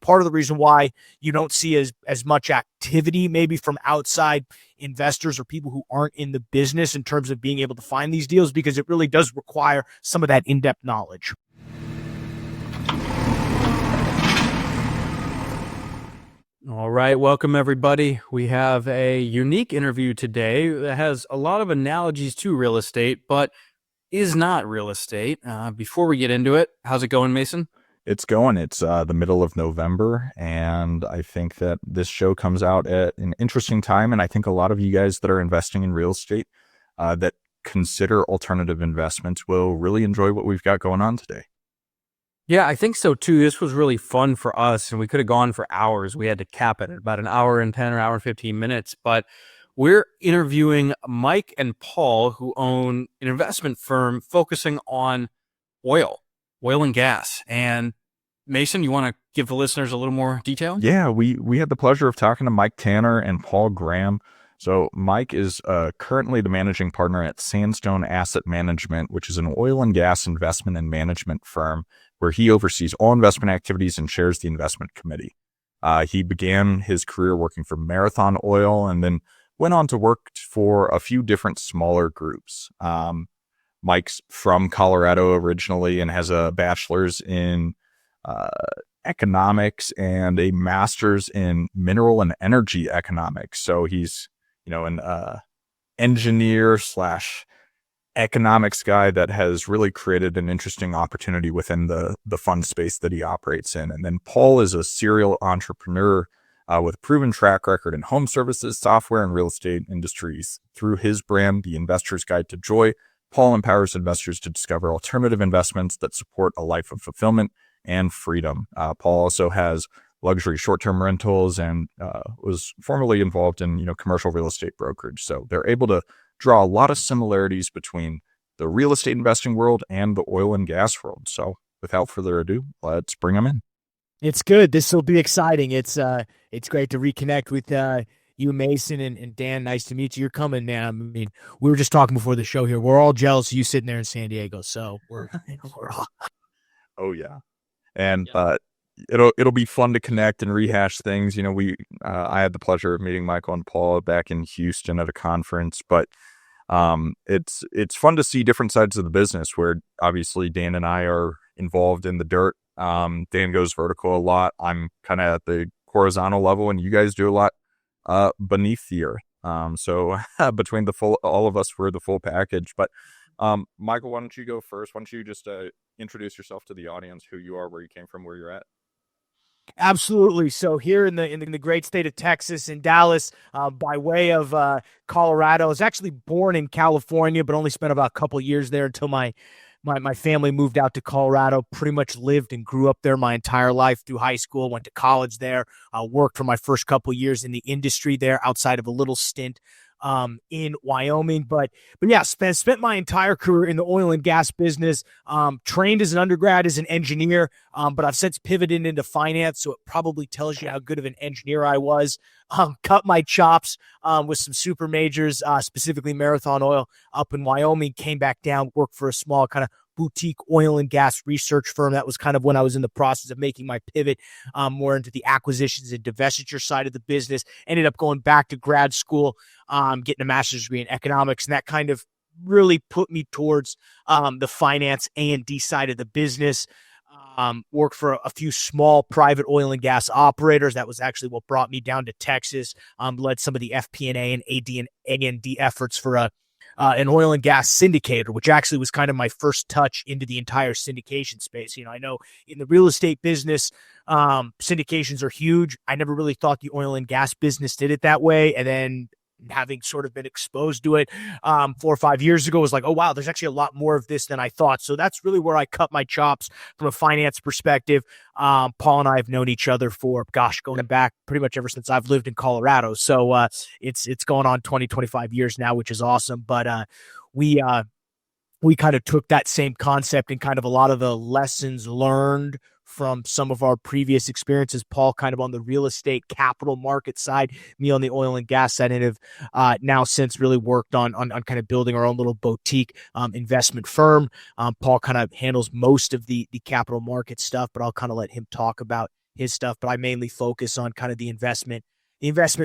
part of the reason why you don't see as much activity maybe from outside investors or people who aren't in the business in terms of being able to find these deals, because it really does require some of that in-depth knowledge. All right, welcome everybody. We have a unique interview today that has a lot of analogies to real estate, but is not real estate. Before we get into it, how's it going, Mason? It's going. It's the middle of November, and I think that this show comes out at an interesting time, and I think a lot of you guys that are investing in real estate that consider alternative investments will really enjoy what we've got going on today. Yeah, I think so too. This was really fun for us, and we could have gone for hours. We had to cap it at about an hour and 10 or hour and 15 minutes, but we're interviewing Mike and Paul, who own an investment firm focusing on oil and gas. And Mason, you want to give the listeners a little more detail? Yeah, we had the pleasure of talking to Mike Tanner and Paul Graham. So Mike is currently the managing partner at Sandstone Asset Management, which is an oil and gas investment and management firm where he oversees all investment activities and chairs the investment committee. He began his career working for Marathon Oil and then went on to work for a few different smaller groups. Mike's from Colorado originally and has a bachelor's in economics and a master's in mineral and energy economics. So he's, an engineer / economics guy that has really created an interesting opportunity within the fund space that he operates in. And then Paul is a serial entrepreneur with a proven track record in home services, software, and real estate industries. Through his brand, The Investor's Guide to Joy, Paul empowers investors to discover alternative investments that support a life of fulfillment and freedom. Paul also has luxury short-term rentals and was formerly involved in commercial real estate brokerage. So they're able to draw a lot of similarities between the real estate investing world and the oil and gas world. So without further ado, let's bring them in. It's good. This will be exciting. It's great to reconnect with you, Mason, and Dan. Nice to meet you. You're coming, man. I mean, we were just talking before the show here. We're all jealous of you sitting there in San Diego. So we're all... Oh yeah. And it'll be fun to connect and rehash things. I had the pleasure of meeting Michael and Paul back in Houston at a conference, but it's fun to see different sides of the business where obviously Dan and I are involved in the dirt. Dan goes vertical a lot. I'm kind of at the horizontal level, and you guys do a lot beneath the earth. So between all of us, we're the full package. But Michael, why don't you go first? Why don't you just introduce yourself to the audience, who you are, where you came from, where you're at? Absolutely. So here in the great state of Texas, in Dallas, by way of Colorado, I was actually born in California, but only spent about a couple years there until my family moved out to Colorado. Pretty much lived and grew up there my entire life through high school. Went to college there. Worked for my first couple years in the industry there, outside of a little stint in Wyoming, but yeah, spent my entire career in the oil and gas business. Trained as an undergrad as an engineer, but I've since pivoted into finance, so it probably tells you how good of an engineer I was. Cut my chops with some super majors, specifically Marathon Oil up in Wyoming. Came back down, worked for a small kind of boutique oil and gas research firm. That was kind of when I was in the process of making my pivot more into the acquisitions and divestiture side of the business. Ended up going back to grad school, getting a master's degree in economics, and that kind of really put me towards the finance A&D side of the business. Worked for a few small private oil and gas operators. That was actually what brought me down to Texas. Led some of the FP&A and AD and A&D efforts for an oil and gas syndicator, which actually was kind of my first touch into the entire syndication space. I know in the real estate business, syndications are huge. I never really thought the oil and gas business did it that way. And then having sort of been exposed to it 4 or 5 years ago, was like, oh, wow, there's actually a lot more of this than I thought. So that's really where I cut my chops from a finance perspective. Paul and I have known each other for, going back pretty much ever since I've lived in Colorado. So it's going on 25 years now, which is awesome. But we kind of took that same concept and kind of a lot of the lessons learned from some of our previous experiences. Paul kind of on the real estate capital market side, me on the oil and gas side, and have now since really worked on kind of building our own little boutique investment firm. Paul kind of handles most of the capital market stuff, but I'll kind of let him talk about his stuff, but I mainly focus on kind of the investment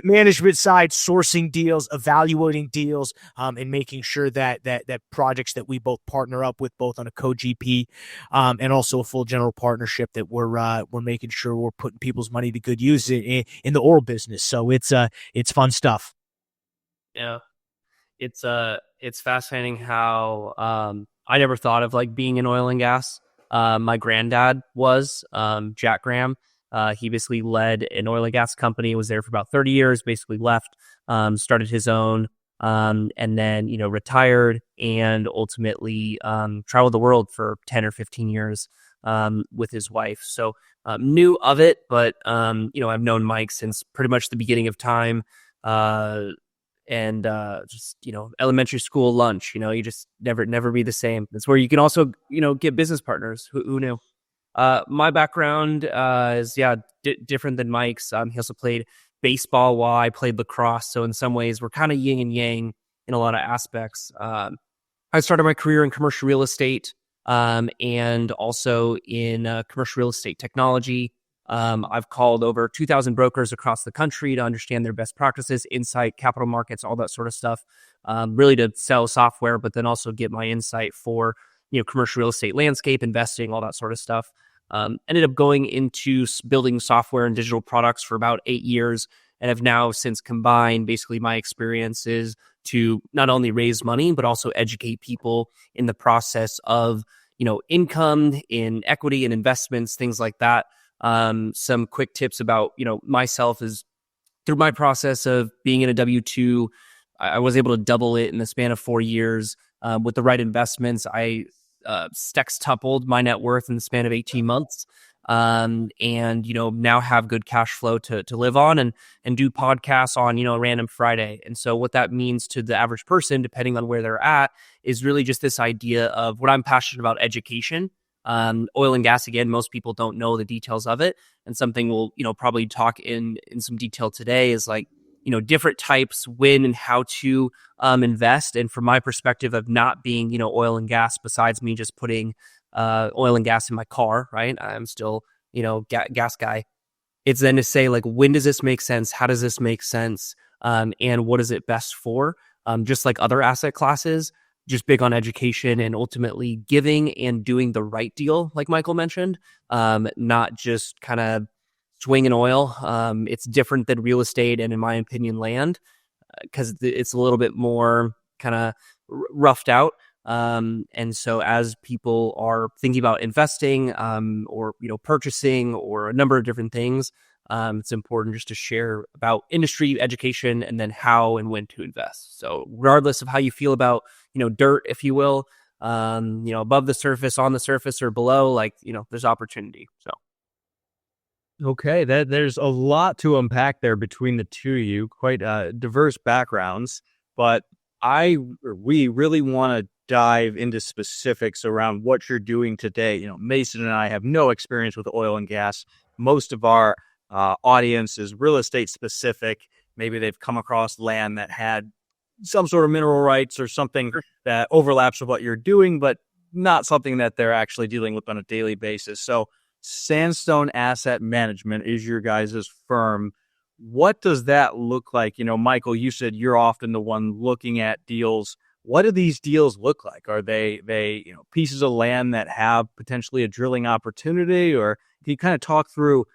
management side, sourcing deals, evaluating deals, and making sure that projects that we both partner up with, both on a co-GP, and also a full general partnership, that we're making sure we're putting people's money to good use in the oil business. So it's fun stuff. Yeah. It's fascinating how I never thought of like being in oil and gas. My granddad was Jack Graham. He basically led an oil and gas company, was there for about 30 years, basically left, started his own, and then, retired, and ultimately traveled the world for 10 or 15 years with his wife. So knew of it, but I've known Mike since pretty much the beginning of time. And just elementary school lunch, you just never be the same. That's where you can also get business partners. Who knew? My background is different than Mike's. He also played baseball while I played lacrosse, so in some ways we're kind of yin and yang in a lot of aspects. I started my career in commercial real estate, and also in commercial real estate technology. I've called over 2,000 brokers across the country to understand their best practices, insight, capital markets, all that sort of stuff, really to sell software, but then also get my insight for, commercial real estate landscape, investing, all that sort of stuff. Ended up going into building software and digital products for about 8 years, and have now since combined basically my experiences to not only raise money, but also educate people in the process of, income in equity and investments, things like that. Some quick tips about, myself is through my process of being in a W-2, I was able to double it in the span of 4 years. With the right investments, I sextupled my net worth in the span of 18 months. And, now have good cash flow to live on, and do podcasts on, a random Friday. And so what that means to the average person, depending on where they're at, is really just this idea of what I'm passionate about: education. Oil and gas, again, most people don't know the details of it. And something we'll, probably talk in some detail today is like, different types, when and how to invest. And from my perspective of not being, oil and gas, besides me just putting oil and gas in my car, right? I'm still, gas guy. It's then to say, like, when does this make sense? How does this make sense? And what is it best for? Just like other asset classes, just big on education and ultimately giving and doing the right deal, like Michael mentioned, not just kind of swinging oil. It's different than real estate and, in my opinion, land, because it's a little bit more kind of roughed out. And so as people are thinking about investing, or, purchasing, or a number of different things, it's important just to share about industry education and then how and when to invest. So regardless of how you feel about, dirt, if you will, above the surface, on the surface, or below, like, there's opportunity. So. Okay, there's a lot to unpack there between the two of you, quite diverse backgrounds, but we really want to dive into specifics around what you're doing today. Mason and I have no experience with oil and gas. Most of our audience is real estate specific. Maybe they've come across land that had some sort of mineral rights or something that overlaps with what you're doing, but not something that they're actually dealing with on a daily basis. So Sandstone Asset Management is your guys' firm. What does that look like? Michael, you said you're often the one looking at deals. What do these deals look like? Are they pieces of land that have potentially a drilling opportunity? Or can you kind of talk through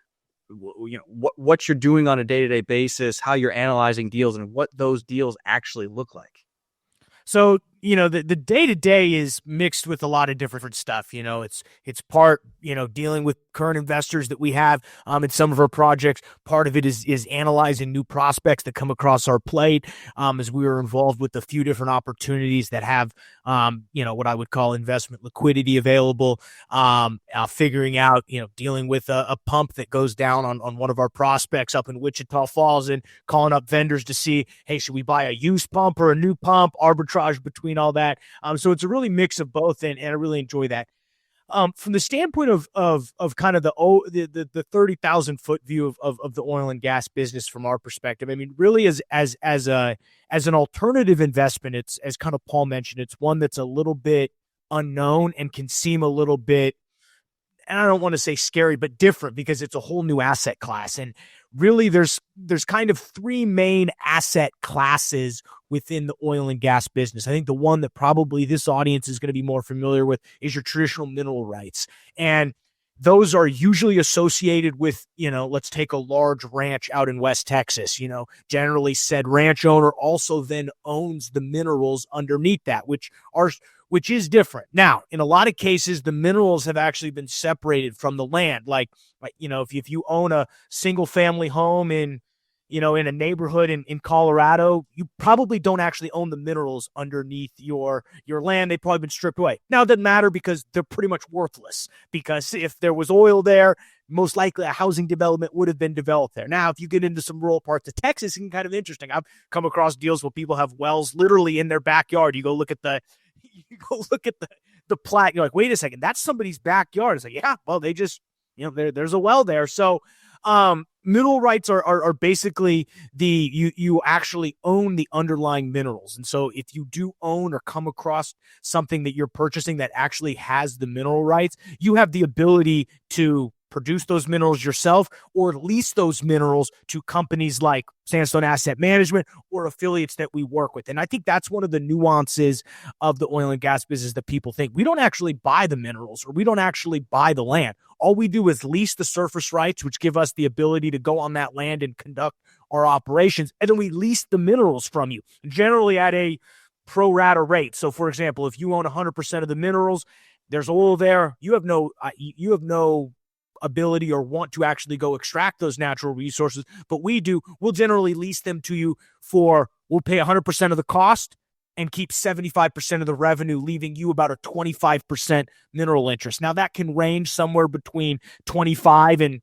what you're doing on a day-to-day basis, how you're analyzing deals, and what those deals actually look like? So, the day-to-day is mixed with a lot of different stuff. It's part, dealing with current investors that we have in some of our projects. Part of it is analyzing new prospects that come across our plate, as we were involved with a few different opportunities that have, what I would call investment liquidity available, figuring out, dealing with a pump that goes down on one of our prospects up in Wichita Falls, and calling up vendors to see, hey, should we buy a used pump or a new pump, arbitrage between all that. So it's a really mix of both, and I really enjoy that. From the standpoint of kind of the 30,000 foot view of the oil and gas business from our perspective, I mean, really as an alternative investment, it's, as kind of Paul mentioned, it's one that's a little bit unknown and can seem a little bit and I don't want to say scary, but different, because it's a whole new asset class. And really there's kind of three main asset classes within the oil and gas business. I think the one that probably this audience is going to be more familiar with is your traditional mineral rights. And those are usually associated with, let's take a large ranch out in West Texas. Generally said ranch owner also then owns the minerals underneath that, which is different. Now, in a lot of cases, the minerals have actually been separated from the land. Like if you own a single family home in a neighborhood in Colorado, you probably don't actually own the minerals underneath your land. They've probably been stripped away. Now, it doesn't matter because they're pretty much worthless, because if there was oil there, most likely a housing development would have been developed there. Now, if you get into some rural parts of Texas, it's kind of interesting. I've come across deals where people have wells literally in their backyard. You go look at the plat. You're like, wait a second, that's somebody's backyard. It's like, yeah, well, they just, there's a well there. So, mineral rights are basically you actually own the underlying minerals. And so if you do own or come across something that you're purchasing that actually has the mineral rights, you have the ability to produce those minerals yourself or lease those minerals to companies like Sandstone Asset Management or affiliates that we work with. And I think that's one of the nuances of the oil and gas business that people think. We don't actually buy the minerals, or we don't actually buy the land. All we do is lease the surface rights, which give us the ability to go on that land and conduct our operations. And then we lease the minerals from you, generally at a pro rata rate. So for example, if you own 100% of the minerals, there's oil there, you have no ability or want to actually go extract those natural resources, but we do. We'll generally lease them to you we'll pay 100% of the cost and keep 75% of the revenue, leaving you about a 25% mineral interest. Now that can range somewhere between 25 and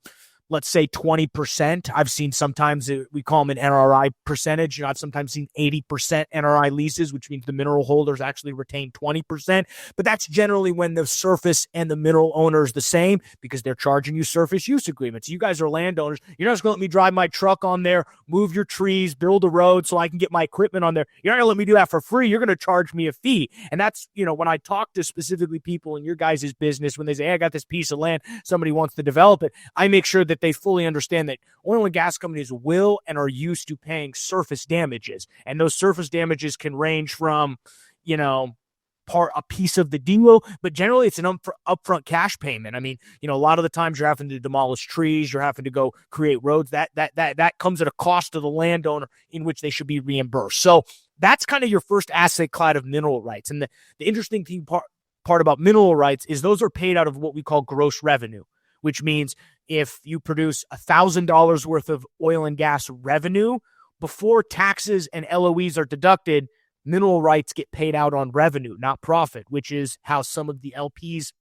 let's say 20%. I've seen sometimes we call them an NRI percentage. I've sometimes seen 80% NRI leases, which means the mineral holders actually retain 20%. But that's generally when the surface and the mineral owner is the same, because they're charging you surface use agreements. You guys are landowners. You're not just going to let me drive my truck on there, move your trees, build a road so I can get my equipment on there. You're not going to let me do that for free. You're going to charge me a fee. And that's, when I talk to specifically people in your guys' business, when they say, hey, I got this piece of land, somebody wants to develop it, I make sure that they fully understand that oil and gas companies will and are used to paying surface damages. And those surface damages can range from, a piece of the deal, but generally it's an upfront cash payment. I mean, a lot of the times you're having to demolish trees, you're having to go create roads. That comes at a cost to the landowner in which they should be reimbursed. So that's kind of your first asset class of mineral rights. And the interesting thing part about mineral rights is those are paid out of what we call gross revenue, which means if you produce $1,000 worth of oil and gas revenue, before taxes and LOEs are deducted, mineral rights get paid out on revenue, not profit, which is how some of the LPs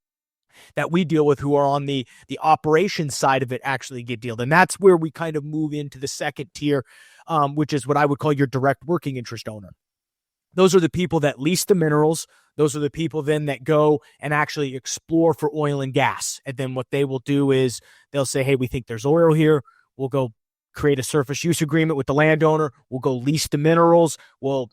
that we deal with who are on the operations side of it actually get dealt. And that's where we kind of move into the second tier, which is what I would call your direct working interest owner. Those are the people that lease the minerals. Those are the people then that go and actually explore for oil and gas. And then what they will do is they'll say, hey, we think there's oil here. We'll go create a surface use agreement with the landowner. We'll go lease the minerals. We'll,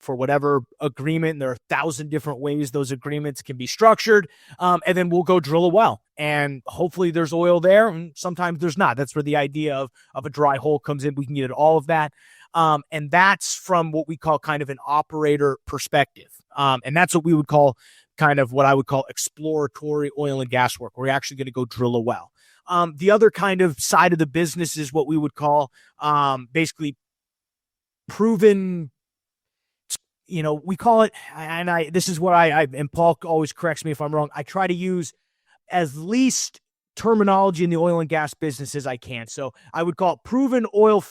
for whatever agreement, there are 1,000 different ways those agreements can be structured. And then we'll go drill a well. And hopefully there's oil there. And sometimes there's not. That's where the idea of a dry hole comes in. We can get all of that. And that's from what we call kind of an operator perspective. And that's what we would call kind of what I would call exploratory oil and gas work, where we're actually going to go drill a well. The other kind of side of the business is what we would call basically proven, we call it, and this is what and Paul always corrects me if I'm wrong. I try to use as least terminology in the oil and gas business as I can. So I would call it proven oil.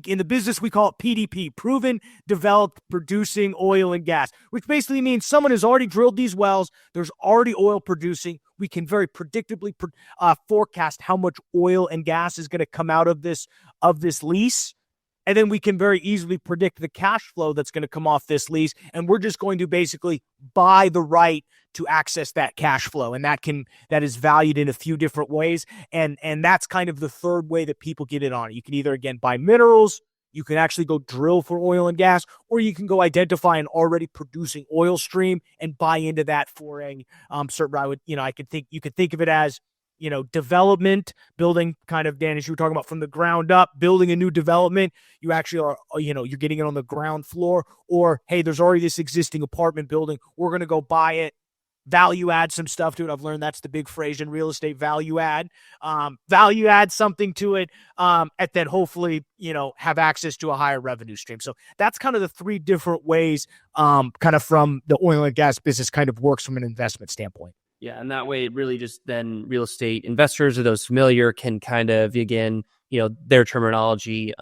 In the business, we call it PDP, proven, developed, producing oil and gas, which basically means someone has already drilled these wells. There's already oil producing. We can very predictably forecast how much oil and gas is going to come out of this lease. And then we can very easily predict the cash flow that's going to come off this lease. And we're just going to basically buy the right to access that cash flow. And that is valued in a few different ways. And that's kind of the third way that people get in on it. You can either, again, buy minerals, You can actually go drill for oil and gas, or you can go identify an already producing oil stream and buy into that for a certain. I would, I could think you could think of it as, development, building kind of, Dan, as you were talking about, from the ground up, building a new development. You actually are, you're getting it on the ground floor, or, hey, there's already this existing apartment building. We're going to go buy it, value add some stuff to it. I've learned that's the big phrase in real estate, value add something to it, and then hopefully, have access to a higher revenue stream. So that's kind of the three different ways, kind of from the oil and gas business kind of works from an investment standpoint. Yeah, and that way, it really just then real estate investors or those familiar can kind of, again, their terminology,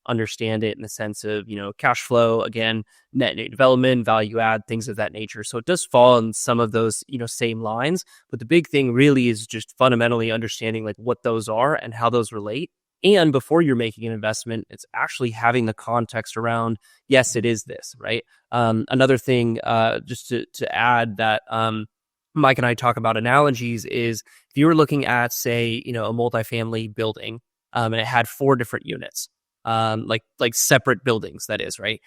understand it in the sense of, cash flow, again, net new development, value add, things of that nature. So it does fall in some of those, same lines. But the big thing really is just fundamentally understanding like what those are and how those relate. And before you're making an investment, it's actually having the context around, yes, it is this, right? Another thing, just to add that, Mike and I talk about analogies is if you were looking at, say, a multifamily building, and it had 4 different units, like separate buildings, that is, right?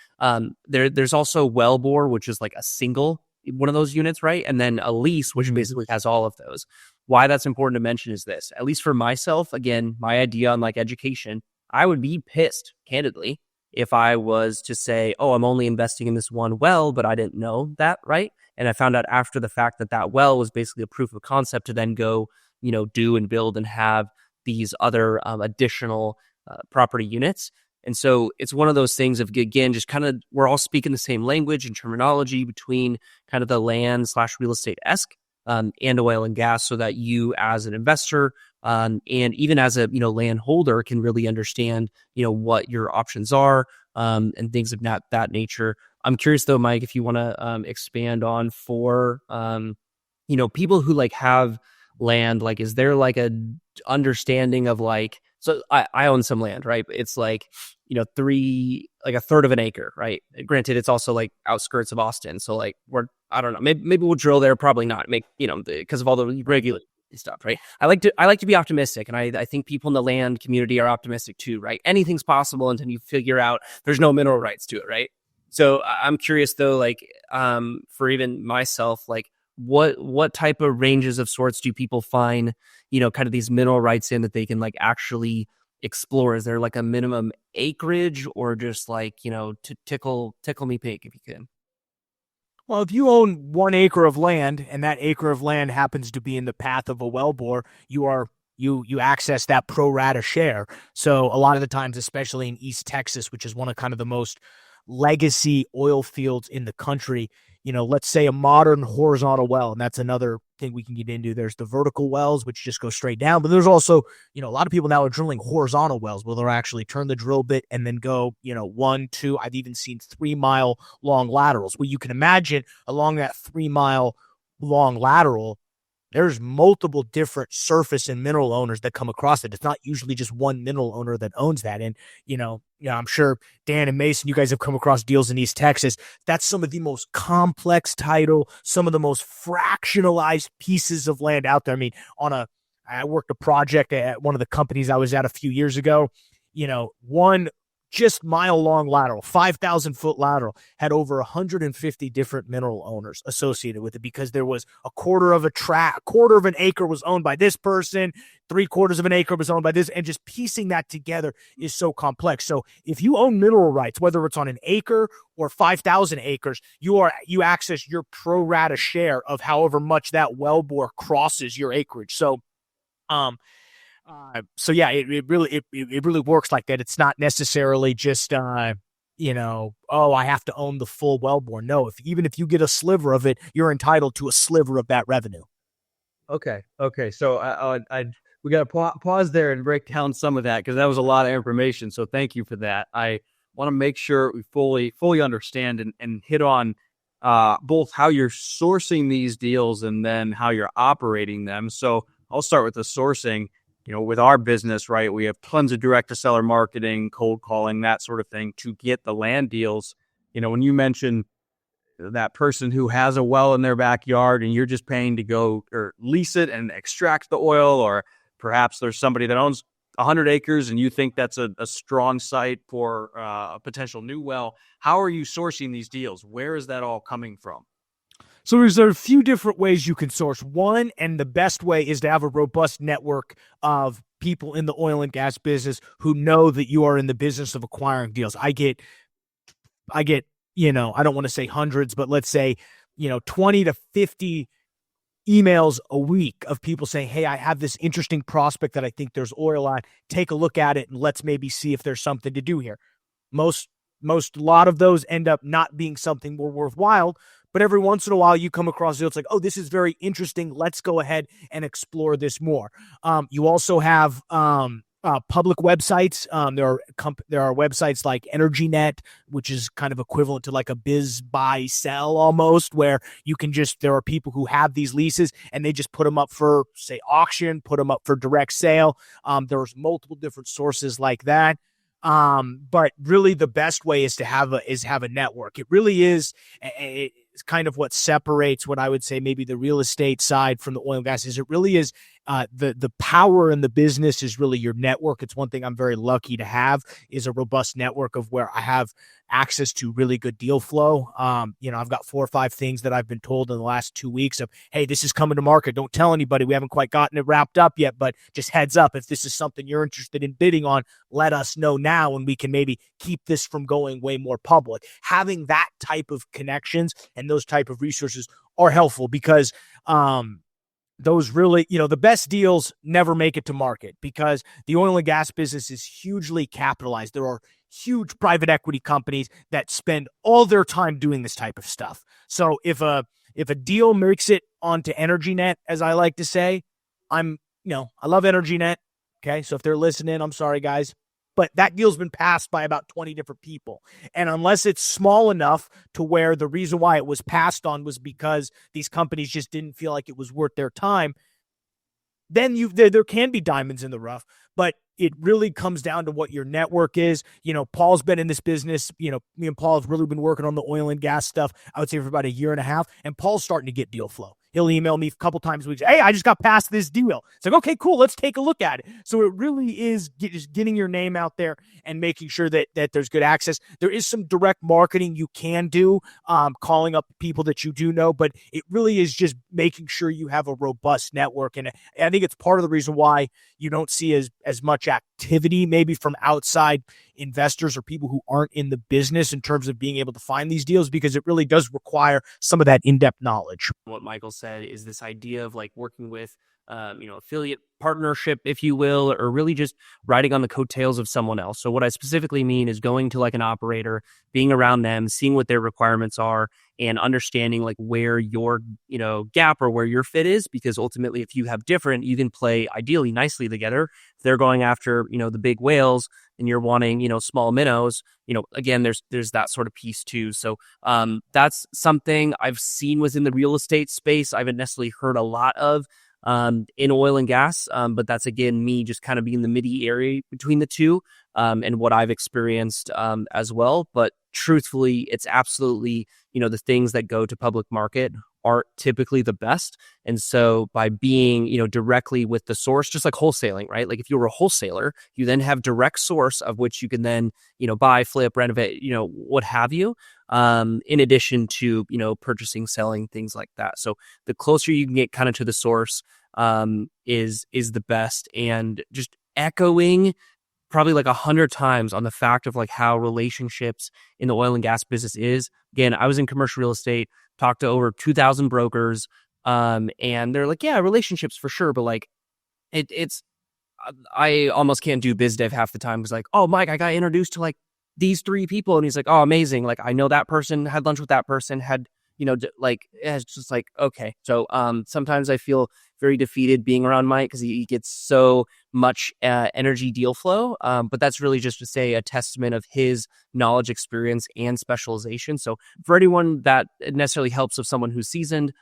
There's also wellbore, which is like a single one of those units, right? And then a lease, which basically has all of those. Why that's important to mention is this, at least for myself, again, my idea on like education, I would be pissed, candidly, if I was to say, oh, I'm only investing in this one well, but I didn't know that, right? And I found out after the fact that well was basically a proof of concept to then go, do and build and have these other additional property units. And so it's one of those things of, again, just kind of, we're all speaking the same language and terminology between kind of the land/real estate-esque and oil and gas, so that you as an investor and even as a, land holder can really understand, what your options are and things of that nature. I'm curious though, Mike, if you want to expand on for, people who like have land, like, is there like a understanding of like, so I own some land, right? It's like, like a third of an acre, right? Granted, it's also like outskirts of Austin. So like I don't know, maybe we'll drill there. Probably not, because of all the regular stuff, right? I like to be optimistic, and I think people in the land community are optimistic too, right? Anything's possible until you figure out there's no mineral rights to it, right? So I'm curious though, like, for even myself, like, what type of ranges of sorts do people find, kind of these mineral rights in that they can like actually explore? Is there like a minimum acreage, or just like, to tickle me pink if you can? Well, if you own 1 acre of land and that acre of land happens to be in the path of a wellbore, you access that pro rata share. So a lot of the times, especially in East Texas, which is one of kind of the most legacy oil fields in the country, let's say a modern horizontal well, and that's another thing we can get into. There's the vertical wells, which just go straight down, but there's also, a lot of people now are drilling horizontal wells where they'll actually turn the drill bit and then go, 1, 2, I've even seen 3-mile long laterals. Well, you can imagine along that 3-mile long lateral, there's multiple different surface and mineral owners that come across it. It's not usually just one mineral owner that owns that. And, I'm sure Dan and Mason, you guys have come across deals in East Texas. That's some of the most complex title, some of the most fractionalized pieces of land out there. I mean, I worked a project at one of the companies I was at a few years ago. One just mile-long lateral, 5,000-foot lateral, had over 150 different mineral owners associated with it, because there was a quarter of an acre was owned by this person, 3/4 of an acre was owned by this, and just piecing that together is so complex. So if you own mineral rights, whether it's on an acre or 5,000 acres, you access your pro rata share of however much that wellbore crosses your acreage. So yeah, it really works like that. It's not necessarily just I have to own the full wellbore. No, even if you get a sliver of it, you're entitled to a sliver of that revenue. Okay. So we got to pause there and break down some of that, because that was a lot of information. So thank you for that. I want to make sure we fully understand and hit on both how you're sourcing these deals and then how you're operating them. So I'll start with the sourcing. With our business, right, we have tons of direct to seller marketing, cold calling, that sort of thing to get the land deals. When you mention that person who has a well in their backyard and you're just paying to go or lease it and extract the oil, or perhaps there's somebody that owns 100 acres and you think that's a strong site for a potential new well, how are you sourcing these deals? Where is that all coming from? So there's a few different ways you can source. One, and the best way, is to have a robust network of people in the oil and gas business who know that you are in the business of acquiring deals. I get, I don't want to say hundreds, but let's say, 20 to 50 emails a week of people saying, hey, I have this interesting prospect that I think there's oil on. Take a look at it and let's maybe see if there's something to do here. Most a lot of those end up not being something more worthwhile, but every once in a while you come across it. It's like, oh, this is very interesting. Let's go ahead and explore this more. You also have public websites. There are websites like EnergyNet, which is kind of equivalent to like a biz buy sell almost, where there are people who have these leases and they just put them up for, say, auction, put them up for direct sale. There's multiple different sources like that. But really the best way is to have a network. It really is. It's kind of what separates what I would say maybe the real estate side from the oil and gas. Is it really is the power in the business is really your network. It's one thing I'm very lucky to have, is a robust network of where I have access to really good deal flow. I've got 4 or 5 things that I've been told in the last 2 weeks of, hey, this is coming to market. Don't tell anybody. We haven't quite gotten it wrapped up yet, but just heads up. If this is something you're interested in bidding on, let us know now and we can maybe keep this from going way more public. Having that type of connections and those type of resources are helpful, because those really, the best deals never make it to market, because the oil and gas business is hugely capitalized. There are huge private equity companies that spend all their time doing this type of stuff. So if a deal makes it onto EnergyNet, as I like to say, I love EnergyNet. Okay. So if they're listening, I'm sorry, guys, but that deal's been passed by about 20 different people. And unless it's small enough to where the reason why it was passed on was because these companies just didn't feel like it was worth their time, then there can be diamonds in the rough. But it really comes down to what your network is. Paul's been in this business. Me and Paul have really been working on the oil and gas stuff, I would say, for about a year and a half. And Paul's starting to get deal flow. He'll email me a couple times a week. Hey, I just got past this deal. It's like, okay, cool. Let's take a look at it. So it really is just getting your name out there and making sure that there's good access. There is some direct marketing you can do, calling up people that you do know, but it really is just making sure you have a robust network. And I think it's part of the reason why you don't see as much activity maybe from outside investors or people who aren't in the business in terms of being able to find these deals, because it really does require some of that in-depth knowledge. What Michael said is this idea of like working with affiliate partnership, if you will, or really just riding on the coattails of someone else. So what I specifically mean is going to like an operator, being around them, seeing what their requirements are, and understanding like where your gap or where your fit is, because ultimately if you have different, you can play ideally nicely together. If they're going after the big whales and you're wanting small minnows, again there's that sort of piece too. So that's something I've seen within the real estate space. I haven't necessarily heard a lot of in oil and gas, but that's again me just kind of being the midi area between the two, and what I've experienced as well. But truthfully, it's absolutely the things that go to public market aren't typically the best. And so by being, directly with the source, just like wholesaling, right? Like if you were a wholesaler, you then have direct source of which you can then, buy, flip, renovate, what have you, in addition to, purchasing, selling, things like that. So the closer you can get kind of to the source, is the best. And just echoing probably like 100 times on the fact of like how relationships in the oil and gas business is. Again, I was in commercial real estate, talked to over 2,000 brokers, and they're like, yeah, relationships for sure. But like it's, I almost can't do biz dev half the time because like, oh, Mike, I got introduced to like these 3 people. And he's like, oh, amazing. Like I know that person, had lunch with that person, had, it's just like, okay. So sometimes I feel very defeated being around Mike because he gets so much energy deal flow. But that's really just to say a testament of his knowledge, experience, and specialization. So for anyone that it necessarily helps of someone who's seasoned,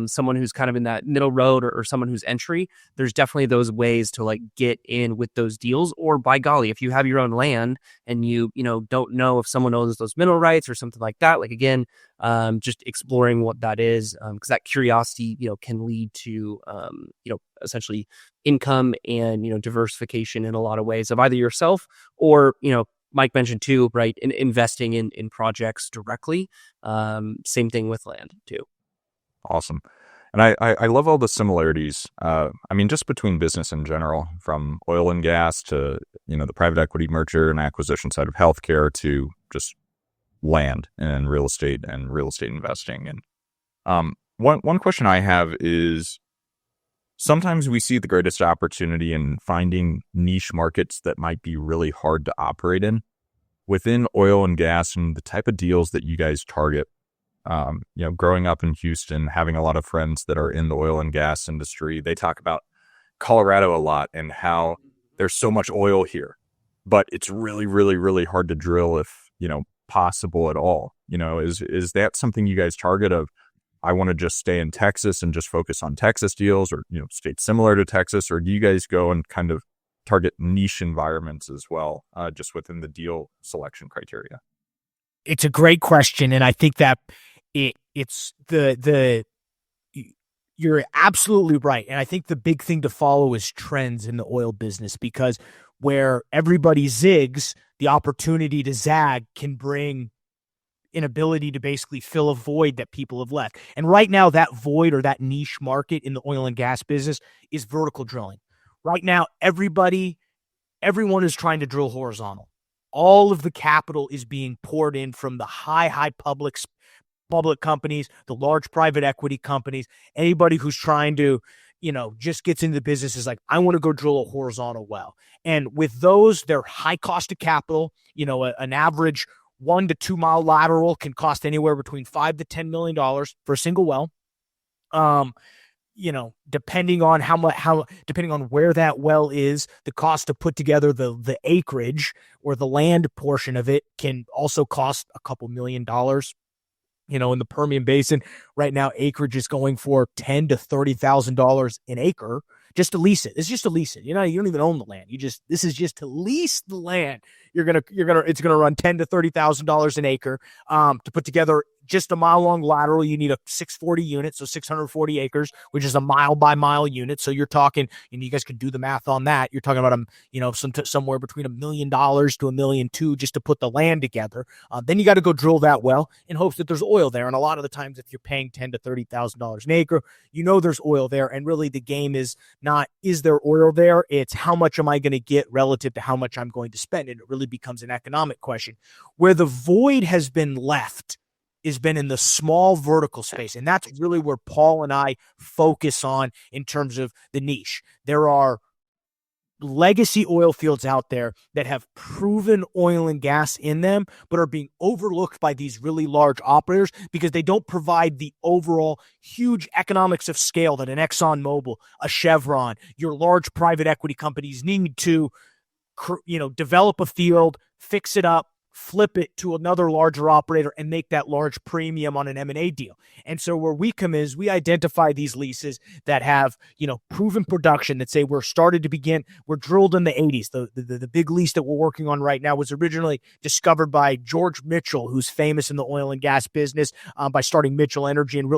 someone who's kind of in that middle road or someone who's entry, there's definitely those ways to like get in with those deals. Or by golly, if you have your own land and you don't know if someone owns those mineral rights or something like that, like again, just exploring what that is, because that curiosity, can lead to, essentially income and, diversification in a lot of ways of either yourself or, Mike mentioned too, right? In investing in projects directly. Same thing with land too. Awesome. And I love all the similarities. I mean, just between business in general, from oil and gas to, the private equity merger and acquisition side of healthcare to just land and real estate investing. And one question I have is, sometimes we see the greatest opportunity in finding niche markets that might be really hard to operate in. Within oil and gas and the type of deals that you guys target, growing up in Houston, having a lot of friends that are in the oil and gas industry, they talk about Colorado a lot and how there's so much oil here, but it's really, really, really hard to drill if, possible at all. Is that something you guys target of, I want to just stay in Texas and just focus on Texas deals, or, states similar to Texas, or do you guys go and kind of target niche environments as well, just within the deal selection criteria? It's a great question, and I think that it's you're absolutely right. And I think the big thing to follow is trends in the oil business, because where everybody zigs, the opportunity to zag can bring an ability to basically fill a void that people have left. And right now, that void or that niche market in the oil and gas business is vertical drilling. Right now, everyone is trying to drill horizontal. All of the capital is being poured in from the high public companies, the large private equity companies. Anybody who's trying to, just gets into the business is like, I want to go drill a horizontal well. And with those, they're high cost of capital. An average 1 to 2 mile lateral can cost anywhere between $5 to $10 million for a single well. Depending on depending on where that well is, the cost to put together the acreage or the land portion of it can also cost a couple $1 million. In the Permian Basin right now, acreage is going for $10,000 to $30,000 an acre just to lease it. It's just to lease it. You don't even own the land. This is just to lease the land. It's gonna run $10,000 to $30,000 an acre. To put together just a mile long lateral, you need a 640 unit, so 640 acres, which is a mile by mile unit. So you're talking, you guys can do the math on that. You're talking about somewhere between $1 million to $1.2 million just to put the land together. Then you got to go drill that well in hopes that there's oil there. And a lot of the times, if you're paying $10,000 to $30,000 an acre, there's oil there. And really, the game is not, is there oil there? It's how much am I going to get relative to how much I'm going to spend? And it really becomes an economic question. Where the void has been left has been in the small vertical space. And that's really where Paul and I focus on in terms of the niche. There are legacy oil fields out there that have proven oil and gas in them, but are being overlooked by these really large operators because they don't provide the overall huge economics of scale that an ExxonMobil, a Chevron, your large private equity companies need to, develop a field, fix it up, flip it to another larger operator, and make that large premium on an M&A deal. And so where we come is we identify these leases that have, proven production that say we're drilled in the 80s. The big lease that we're working on right now was originally discovered by George Mitchell, who's famous in the oil and gas business, by starting Mitchell Energy and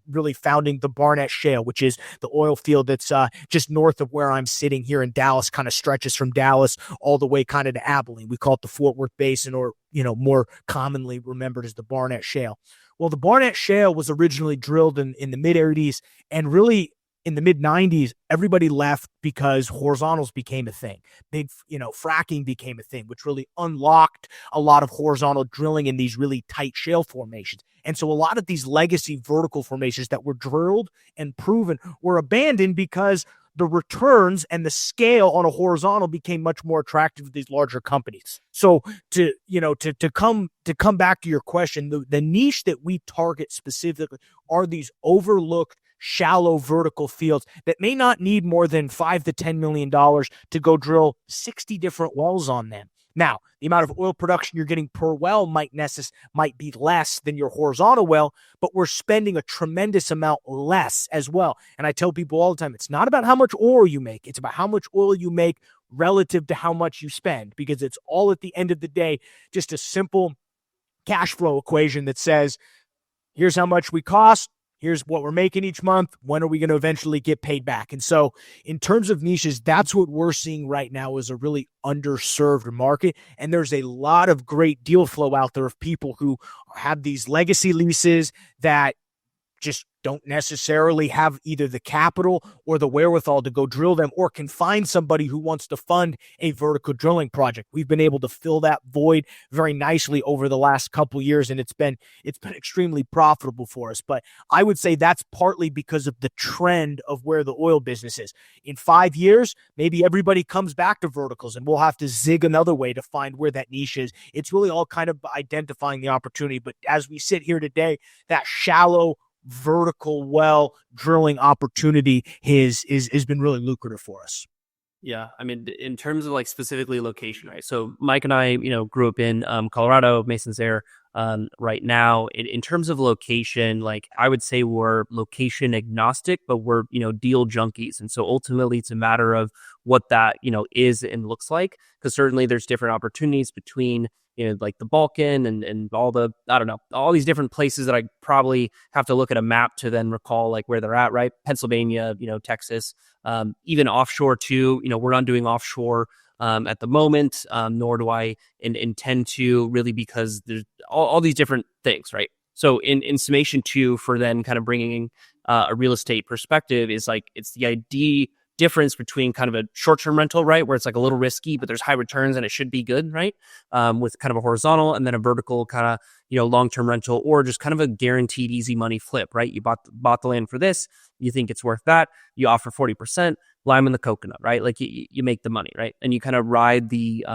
really founding the Barnett Shale, which is the oil field that's just north of where I'm sitting here in Dallas, kind of stretches from Dallas all the way kind of to Abilene. We call it the Fort Worth Basin, or more commonly remembered as the Barnett Shale. Well, the Barnett Shale was originally drilled in the mid-80s, and really in the mid-90s, everybody left because horizontals became a thing. Fracking became a thing, which really unlocked a lot of horizontal drilling in these really tight shale formations. And so a lot of these legacy vertical formations that were drilled and proven were abandoned because the returns and the scale on a horizontal became much more attractive to these larger companies. So to come back to your question, the niche that we target specifically are these overlooked shallow vertical fields that may not need more than $5 to $10 million to go drill 60 different wells on them. Now, the amount of oil production you're getting per well might be less than your horizontal well, but we're spending a tremendous amount less as well. And I tell people all the time, it's not about how much oil you make. It's about how much oil you make relative to how much you spend, because it's all at the end of the day just a simple cash flow equation that says, here's how much we cost, here's what we're making each month, when are we going to eventually get paid back? And so in terms of niches, that's what we're seeing right now is a really underserved market. And there's a lot of great deal flow out there of people who have these legacy leases that just don't necessarily have either the capital or the wherewithal to go drill them, or can find somebody who wants to fund a vertical drilling project. We've been able to fill that void very nicely over the last couple years, and it's been extremely profitable for us. But I would say that's partly because of the trend of where the oil business is. In 5 years, maybe everybody comes back to verticals, and we'll have to zig another way to find where that niche is. It's really all kind of identifying the opportunity. But as we sit here today, that shallow vertical well drilling opportunity has been really lucrative for us. Yeah, I mean, in terms of like specifically location, right? So Mike and I, grew up in Colorado. Mason's there right now. In terms of location, like I would say we're location agnostic, but we're deal junkies, and so ultimately it's a matter of what that is and looks like. Because certainly there's different opportunities between like the Balkan and all the, I don't know, all these different places that I probably have to look at a map to then recall like where they're at, right? Pennsylvania, Texas, even offshore too. We're not doing offshore at the moment, nor do I intend to, really, because there's all these different things, right? So in summation too, for then kind of bringing a real estate perspective, is like, it's the idea difference between kind of a short-term rental, right, where it's like a little risky, but there's high returns and it should be good, right, with kind of a horizontal, and then a vertical kind of long-term rental, or just kind of a guaranteed easy money flip, right? You bought the land for this, you think it's worth that, you offer 40%, lime in the coconut, right? Like you make the money, right? And you kind of ride the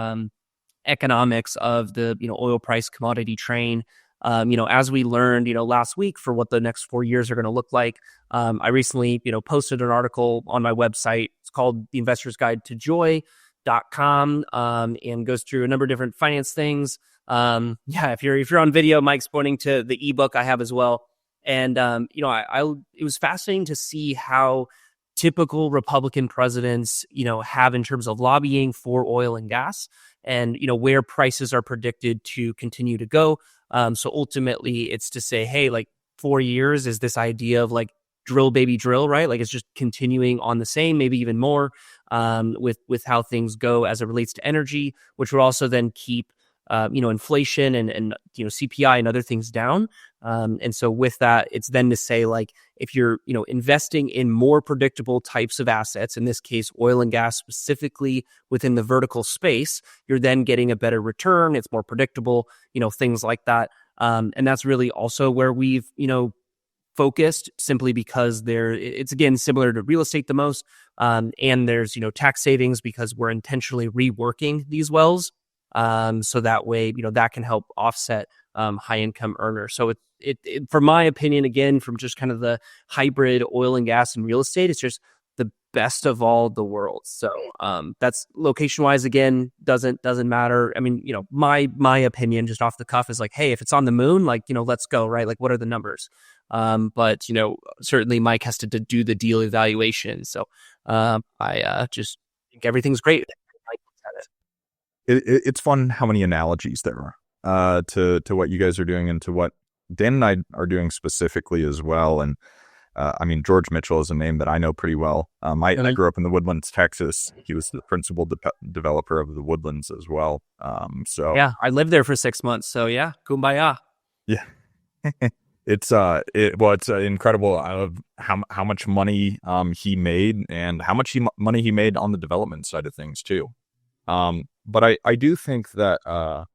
economics of the oil price commodity train. As we learned, last week, for what the next 4 years are going to look like. I recently, posted an article on my website. It's called The Investor's Guide to Joy.com, and goes through a number of different finance things. If you're on video, Mike's pointing to the ebook I have as well. And, it was fascinating to see how typical Republican presidents, have in terms of lobbying for oil and gas, and, where prices are predicted to continue to go. So ultimately it's to say, hey, like 4 years is this idea of like drill baby drill, right? Like it's just continuing on the same, maybe even more, with how things go as it relates to energy, which will also then keep inflation and CPI and other things down. And so with that, it's then to say, like, if you're investing in more predictable types of assets, in this case oil and gas specifically within the vertical space, you're then getting a better return. It's more predictable, things like that. And that's really also where we've focused, simply because it's again similar to real estate the most, and there's tax savings because we're intentionally reworking these wells. So that way, that can help offset high income earners. So it for my opinion, again, from just kind of the hybrid oil and gas and real estate, it's just the best of all the worlds. So that's location wise, again, doesn't matter. I mean, my opinion just off the cuff is like, hey, if it's on the moon, like, let's go, right? Like, what are the numbers? But certainly Mike has to do the deal evaluation. So I just think everything's great. It's fun how many analogies there are to what you guys are doing and to what Dan and I are doing specifically as well. And George Mitchell is a name that I know pretty well. I grew up in the Woodlands, Texas. He was the principal developer of the Woodlands as well. Yeah, I lived there for 6 months. So yeah, kumbaya. Yeah. It's incredible how much money he made, and how much money he made on the development side of things too. But I do think that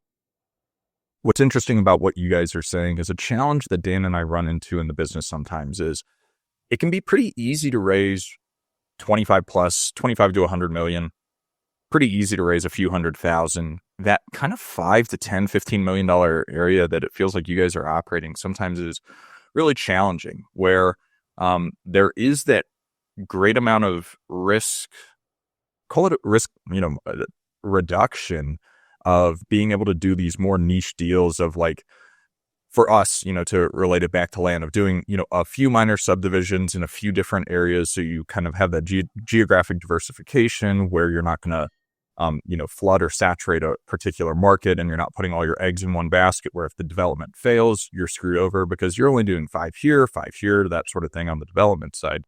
what's interesting about what you guys are saying is a challenge that Dan and I run into in the business sometimes is it can be pretty easy to raise 25 to 100 million, pretty easy to raise a few $100,000. That kind of $5 to $10, $15 million area that it feels like you guys are operating sometimes is really challenging, where there is that great amount of risk, call it risk, reduction of being able to do these more niche deals of like, for us, to relate it back to land, of doing, a few minor subdivisions in a few different areas. So you kind of have that geographic diversification where you're not going to, flood or saturate a particular market, and you're not putting all your eggs in one basket where if the development fails, you're screwed over because you're only doing 5 here, 5 here, that sort of thing on the development side.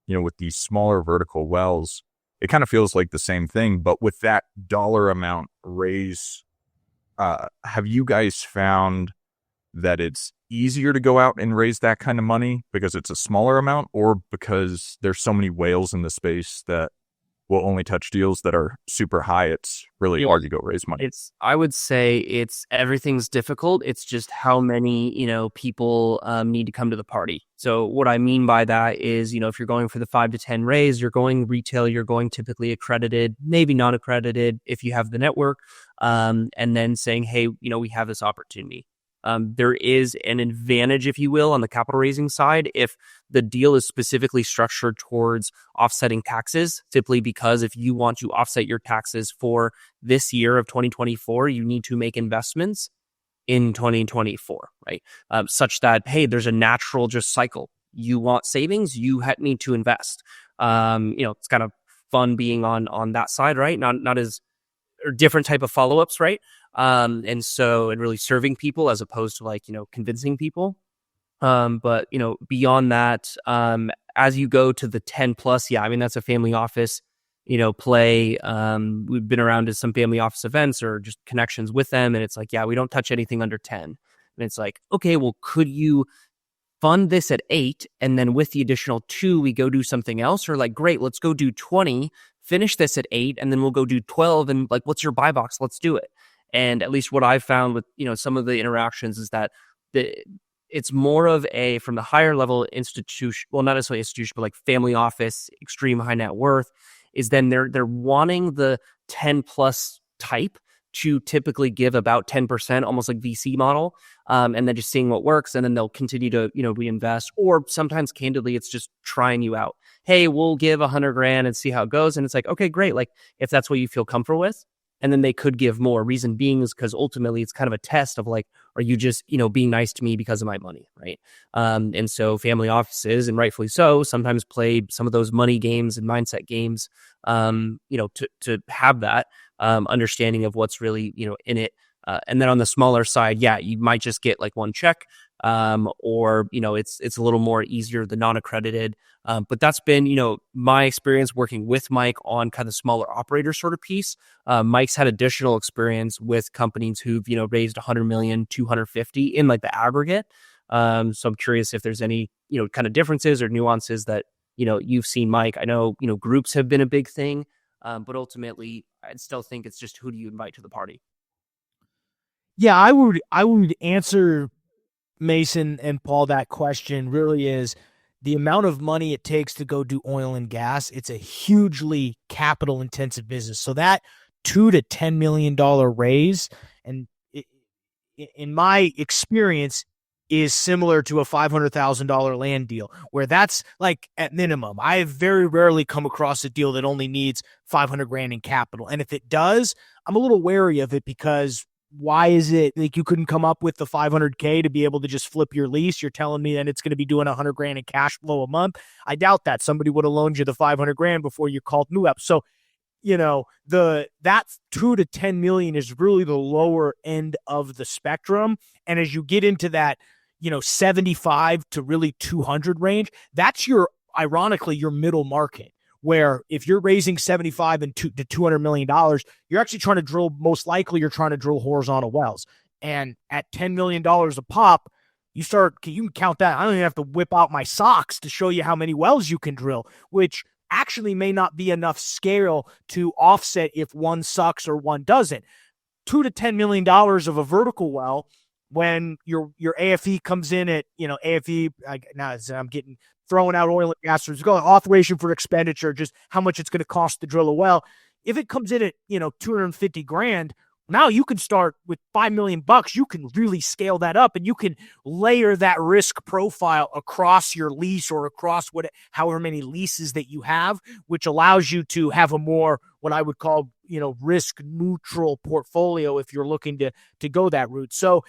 With these smaller vertical wells, it kind of feels like the same thing, but with that dollar amount raise, have you guys found that it's easier to go out and raise that kind of money because it's a smaller amount, or because there's so many whales in the space that will only touch deals that are super high, it's really hard to go raise money? I would say everything's difficult. It's just how many, people need to come to the party. So what I mean by that is, if you're going for the 5 to 10 raise, you're going retail, you're going typically accredited, maybe non-accredited if you have the network, and then saying, hey, we have this opportunity. There is an advantage, if you will, on the capital raising side if the deal is specifically structured towards offsetting taxes, simply because if you want to offset your taxes for this year of 2024, you need to make investments in 2024, right? Such that, hey, there's a natural just cycle. You want savings, you need to invest. It's kind of fun being on that side, right? Not as or different type of follow-ups, right? And really serving people as opposed to convincing people. But beyond that, as you go to the 10 plus, that's a family office, play. We've been around to some family office events or just connections with them. And it's like, we don't touch anything under 10. And it's like, okay, well, could you fund this at 8? And then with the additional 2, we go do something else? Or great, let's go do 20, finish this at 8, and then we'll go do 12. And what's your buy box? Let's do it. And at least what I've found with, some of the interactions is that it's more of a, from the higher level institution, well, not necessarily institution, but family office, extreme high net worth, is then they're wanting the 10 plus type to typically give about 10%, almost like VC model, and then just seeing what works, and then they'll continue to reinvest. Or sometimes, candidly, it's just trying you out. Hey, we'll give $100,000 and see how it goes, and it's like, okay, great. If that's what you feel comfortable with, and then they could give more. Reason being is because ultimately it's kind of a test of are you just being nice to me because of my money, right? And so family offices, and rightfully so, sometimes play some of those money games and mindset games, to have that understanding of what's really in it. And then on the smaller side, you might just get one check, or it's a little more easier, the non-accredited. But that's been my experience working with Mike on kind of smaller operator sort of piece. Mike's had additional experience with companies who've raised 100 million, 250 in the aggregate. So I'm curious if there's any kind of differences or nuances that you've seen, Mike. I know groups have been a big thing, but ultimately I'd still think it's just who do you invite to the party. Yeah, I would answer Mason and Paul that question really is the amount of money it takes to go do oil and gas. It's a hugely capital intensive business. So that $2 to $10 million raise, and in my experience, is similar to a $500,000 land deal, where that's at minimum. I have very rarely come across a deal that only needs $500,000 in capital. And if it does, I'm a little wary of it, because why is it you couldn't come up with the $500K to be able to just flip your lease? You're telling me that it's going to be doing $100,000 in cash flow a month? I doubt that. Somebody would have loaned you the $500,000 before you called me up. So, that 2 to 10 million is really the lower end of the spectrum. And as you get into that, 75 to really 200 range, that's ironically your middle market. Where if you're raising 75 to $200 million, you're actually trying to drill, most likely you're trying to drill horizontal wells. And at $10 million a pop, you can count that. I don't even have to whip out my socks to show you how many wells you can drill, which actually may not be enough scale to offset if one sucks or one doesn't. $2 to $10 million of a vertical well, when your AFE comes in at, AFE, now I'm getting throwing out oil and gas, there's authorization for expenditure, just how much it's going to cost to drill a well. If it comes in at, $250,000, Now you can start with $5 million. You can really scale that up, and you can layer that risk profile across your lease or across however many leases that you have, which allows you to have a more, what I would call, risk neutral portfolio if you're looking to go that route. So,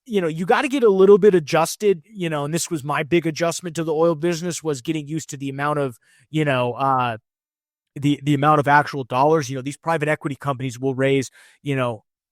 you got to get a little bit adjusted, and this was my big adjustment to the oil business, was getting used to the amount of, the amount of actual dollars. These private equity companies will raise,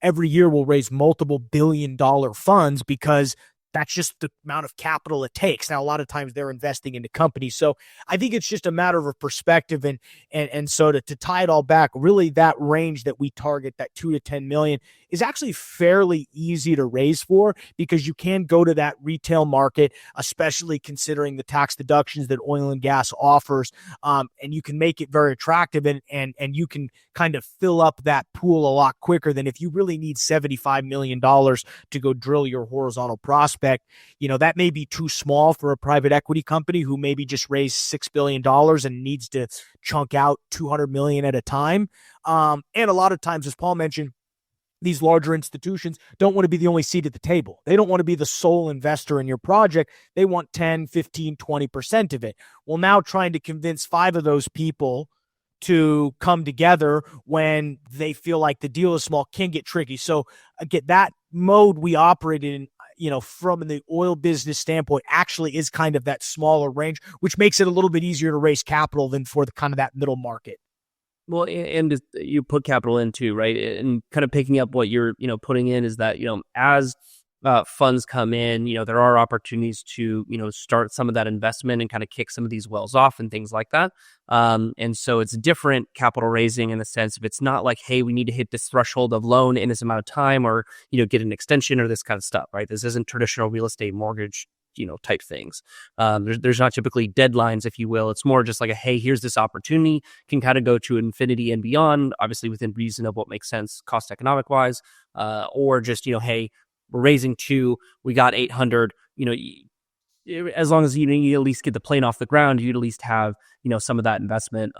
every year will raise multiple $billion funds, because that's just the amount of capital it takes. Now, a lot of times they're investing into companies. So I think it's just a matter of a perspective. And so to tie it all back, really that range that we target, that 2 to 10 million, is actually fairly easy to raise for, because you can go to that retail market, especially considering the tax deductions that oil and gas offers. And you can make it very attractive, and you can kind of fill up that pool a lot quicker than if you really need $75 million to go drill your horizontal prospect. That may be too small for a private equity company who maybe just raised $6 billion and needs to chunk out 200 million at a time. And a lot of times, as Paul mentioned, these larger institutions don't want to be the only seat at the table. They don't want to be the sole investor in your project. They want 10, 15, 20% of it. Well, now trying to convince 5 of those people to come together when they feel like the deal is small can get tricky. So again, that mode we operated in, from the oil business standpoint, actually is kind of that smaller range, which makes it a little bit easier to raise capital than for the kind of that middle market. Well, and you put capital in too, right? And kind of picking up what you're, putting in is that, as funds come in, there are opportunities to, start some of that investment and kind of kick some of these wells off and things like that. And so it's different capital raising in the sense of, it's not like, hey, we need to hit this threshold of loan in this amount of time, or, get an extension or this kind of stuff, right? This isn't traditional real estate mortgage type things. There's not typically deadlines, if you will. It's more just like hey, here's this opportunity, can kind of go to infinity and beyond, obviously within reason of what makes sense cost economic wise, or just, hey, we're raising 2, we got 800, as long as you at least get the plane off the ground, you'd at least have, some of that investment.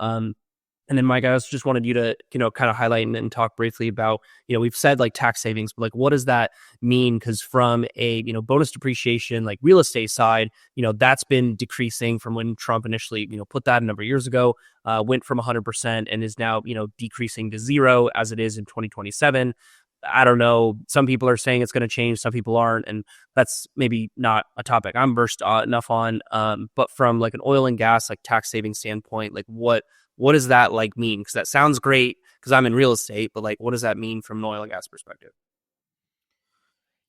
And then, Mike, I also just wanted you to, kind of highlight and talk briefly about, we've said like tax savings, but like, what does that mean? Because from a, bonus depreciation, like real estate side, that's been decreasing from when Trump initially, put that a number of years ago, went from 100% and is now, decreasing to 0 as it is in 2027. I don't know. Some people are saying it's going to change. Some people aren't. And that's maybe not a topic I'm versed enough on. But from like an oil and gas, like tax saving standpoint, like what does that like mean? Because that sounds great because I'm in real estate, but like, what does that mean from an oil and gas perspective?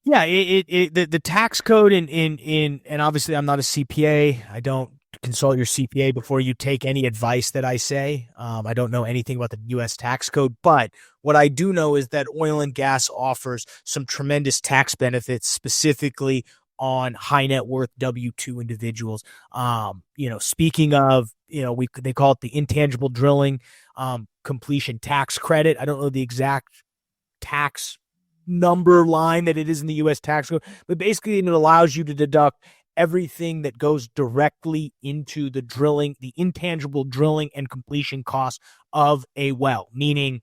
Yeah, the tax code and obviously I'm not a CPA. I don't consult your CPA before you take any advice that I say. I don't know anything about the U.S. tax code, but what I do know is that oil and gas offers some tremendous tax benefits, specifically on high net worth W-2 individuals. Speaking of, they call it the intangible drilling completion tax credit. I don't know the exact tax number line that it is in the U.S. tax code, but basically it allows you to deduct everything that goes directly into the drilling, the intangible drilling and completion costs of a well, meaning,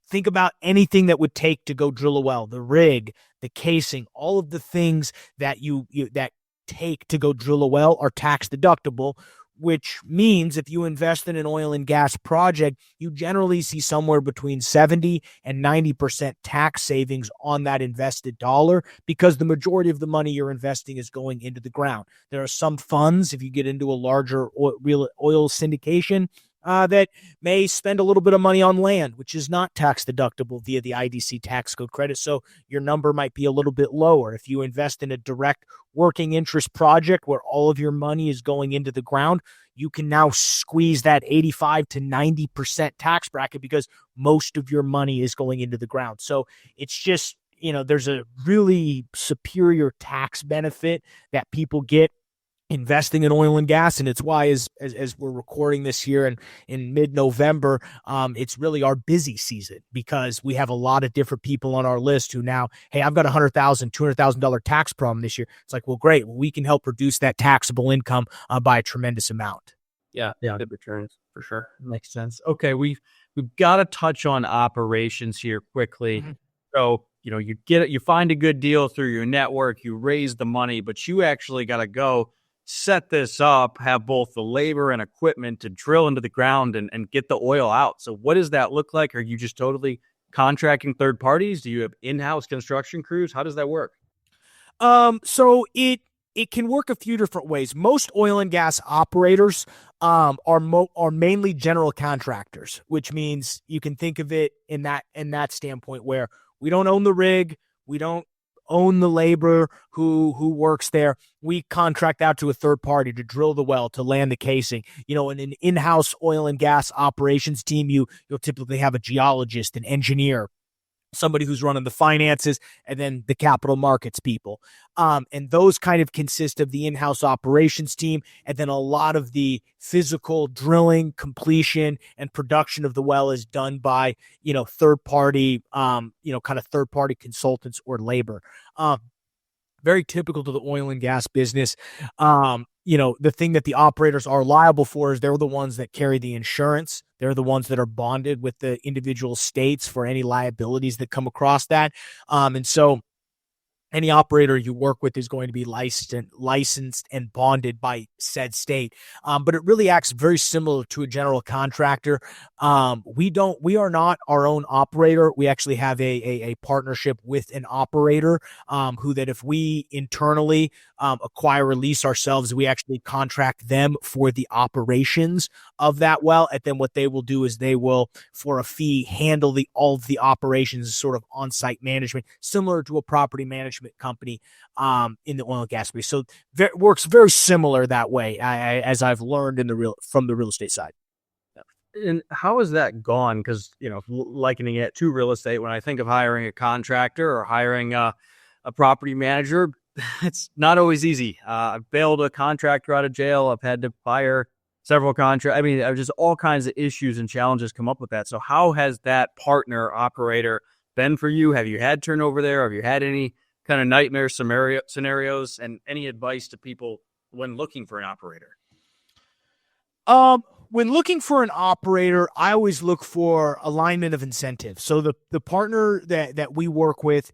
think about anything that would take to go drill a well, the rig, the casing, all of the things that you that take to go drill a well are tax deductible, which means if you invest in an oil and gas project, you generally see somewhere between 70 and 90% tax savings on that invested dollar, because the majority of the money you're investing is going into the ground. There are some funds, if you get into a larger oil syndication, that may spend a little bit of money on land, which is not tax deductible via the IDC tax code credit. So your number might be a little bit lower. If you invest in a direct working interest project where all of your money is going into the ground, you can now squeeze that 85 to 90% tax bracket because most of your money is going into the ground. So it's just, there's a really superior tax benefit that people get investing in oil and gas. And it's why as we're recording this here and in mid-November, it's really our busy season, because we have a lot of different people on our list who now, hey, I've got $100,000, $200,000 tax problem this year. It's like, well, great. We can help reduce that taxable income by a tremendous amount. Yeah. Good returns for sure. Makes sense. Okay. We've we've got to touch on operations here quickly. Mhm. So, you get it, you find a good deal through your network, you raise the money, but you actually got to go set this up, have both the labor and equipment to drill into the ground and get the oil out. So what does that look like? Are you just totally contracting third parties? Do you have in-house construction crews? How does that work? So it can work a few different ways. Most oil and gas operators are mainly general contractors, which means you can think of it in that standpoint where we don't own the rig, we don't own the labor who works there. We contract out to a third party to drill the well, to land the casing. In an in-house oil and gas operations team, you'll typically have a geologist, an engineer, somebody who's running the finances, and then the capital markets people. And those kind of consist of the in-house operations team, and then a lot of the physical drilling, completion, and production of the well is done by, third party, kind of third party consultants or labor. Very typical to the oil and gas business. The thing that the operators are liable for is they're the ones that carry the insurance. They're the ones that are bonded with the individual states for any liabilities that come across that. And so any operator you work with is going to be licensed and bonded by said state. But it really acts very similar to a general contractor. We are not our own operator. We actually have a partnership with an operator, who that if we internally acquire or lease ourselves, we actually contract them for the operations of that well. And then what they will do is they will, for a fee, handle all of the operations, sort of on-site management, similar to a property management company in the oil and gas space. So it works very similar that way, as I've learned from the real estate side. And how has that gone? Because, likening it to real estate, when I think of hiring a contractor or hiring a property manager, it's not always easy. I've bailed a contractor out of jail. I've had to fire several contractors. I mean, just all kinds of issues and challenges come up with that. So how has that partner operator been for you? Have you had turnover there? Have you had any kind of nightmare scenarios, and any advice to people when looking for an operator? When looking for an operator, I always look for alignment of incentives. So the partner that we work with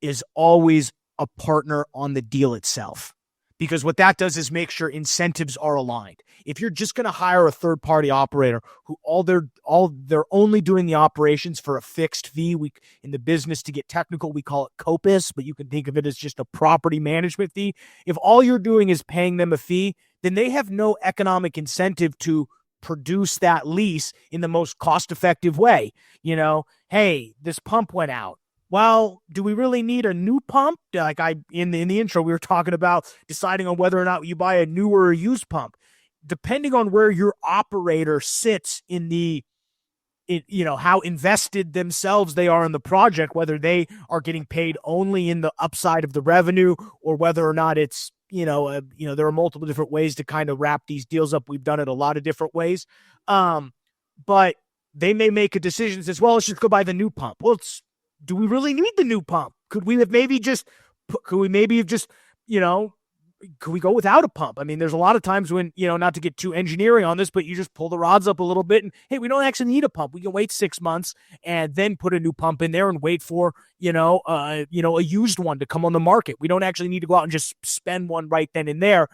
is always a partner on the deal itself, because what that does is make sure incentives are aligned. If you're just going to hire a third party operator who they're only doing the operations for a fixed fee, in the business, to get technical, we call it COPIS, but you can think of it as just a property management fee. If all you're doing is paying them a fee, then they have no economic incentive to produce that lease in the most cost-effective way. Hey, this pump went out. Well, do we really need a new pump? Like in the intro, we were talking about deciding on whether or not you buy a new or a used pump. Depending on where your operator sits how invested themselves they are in the project, whether they are getting paid only in the upside of the revenue, or whether or not it's, there are multiple different ways to kind of wrap these deals up. We've done it a lot of different ways. But they may make a decision that says, well, let's just go buy the new pump. Well, do we really need the new pump? Could we maybe could we go without a pump? I mean, there's a lot of times when, not to get too engineering on this, but you just pull the rods up a little bit and, hey, we don't actually need a pump. We can wait 6 months and then put a new pump in there and wait for, a used one to come on the market. We don't actually need to go out and just spend one right then and there.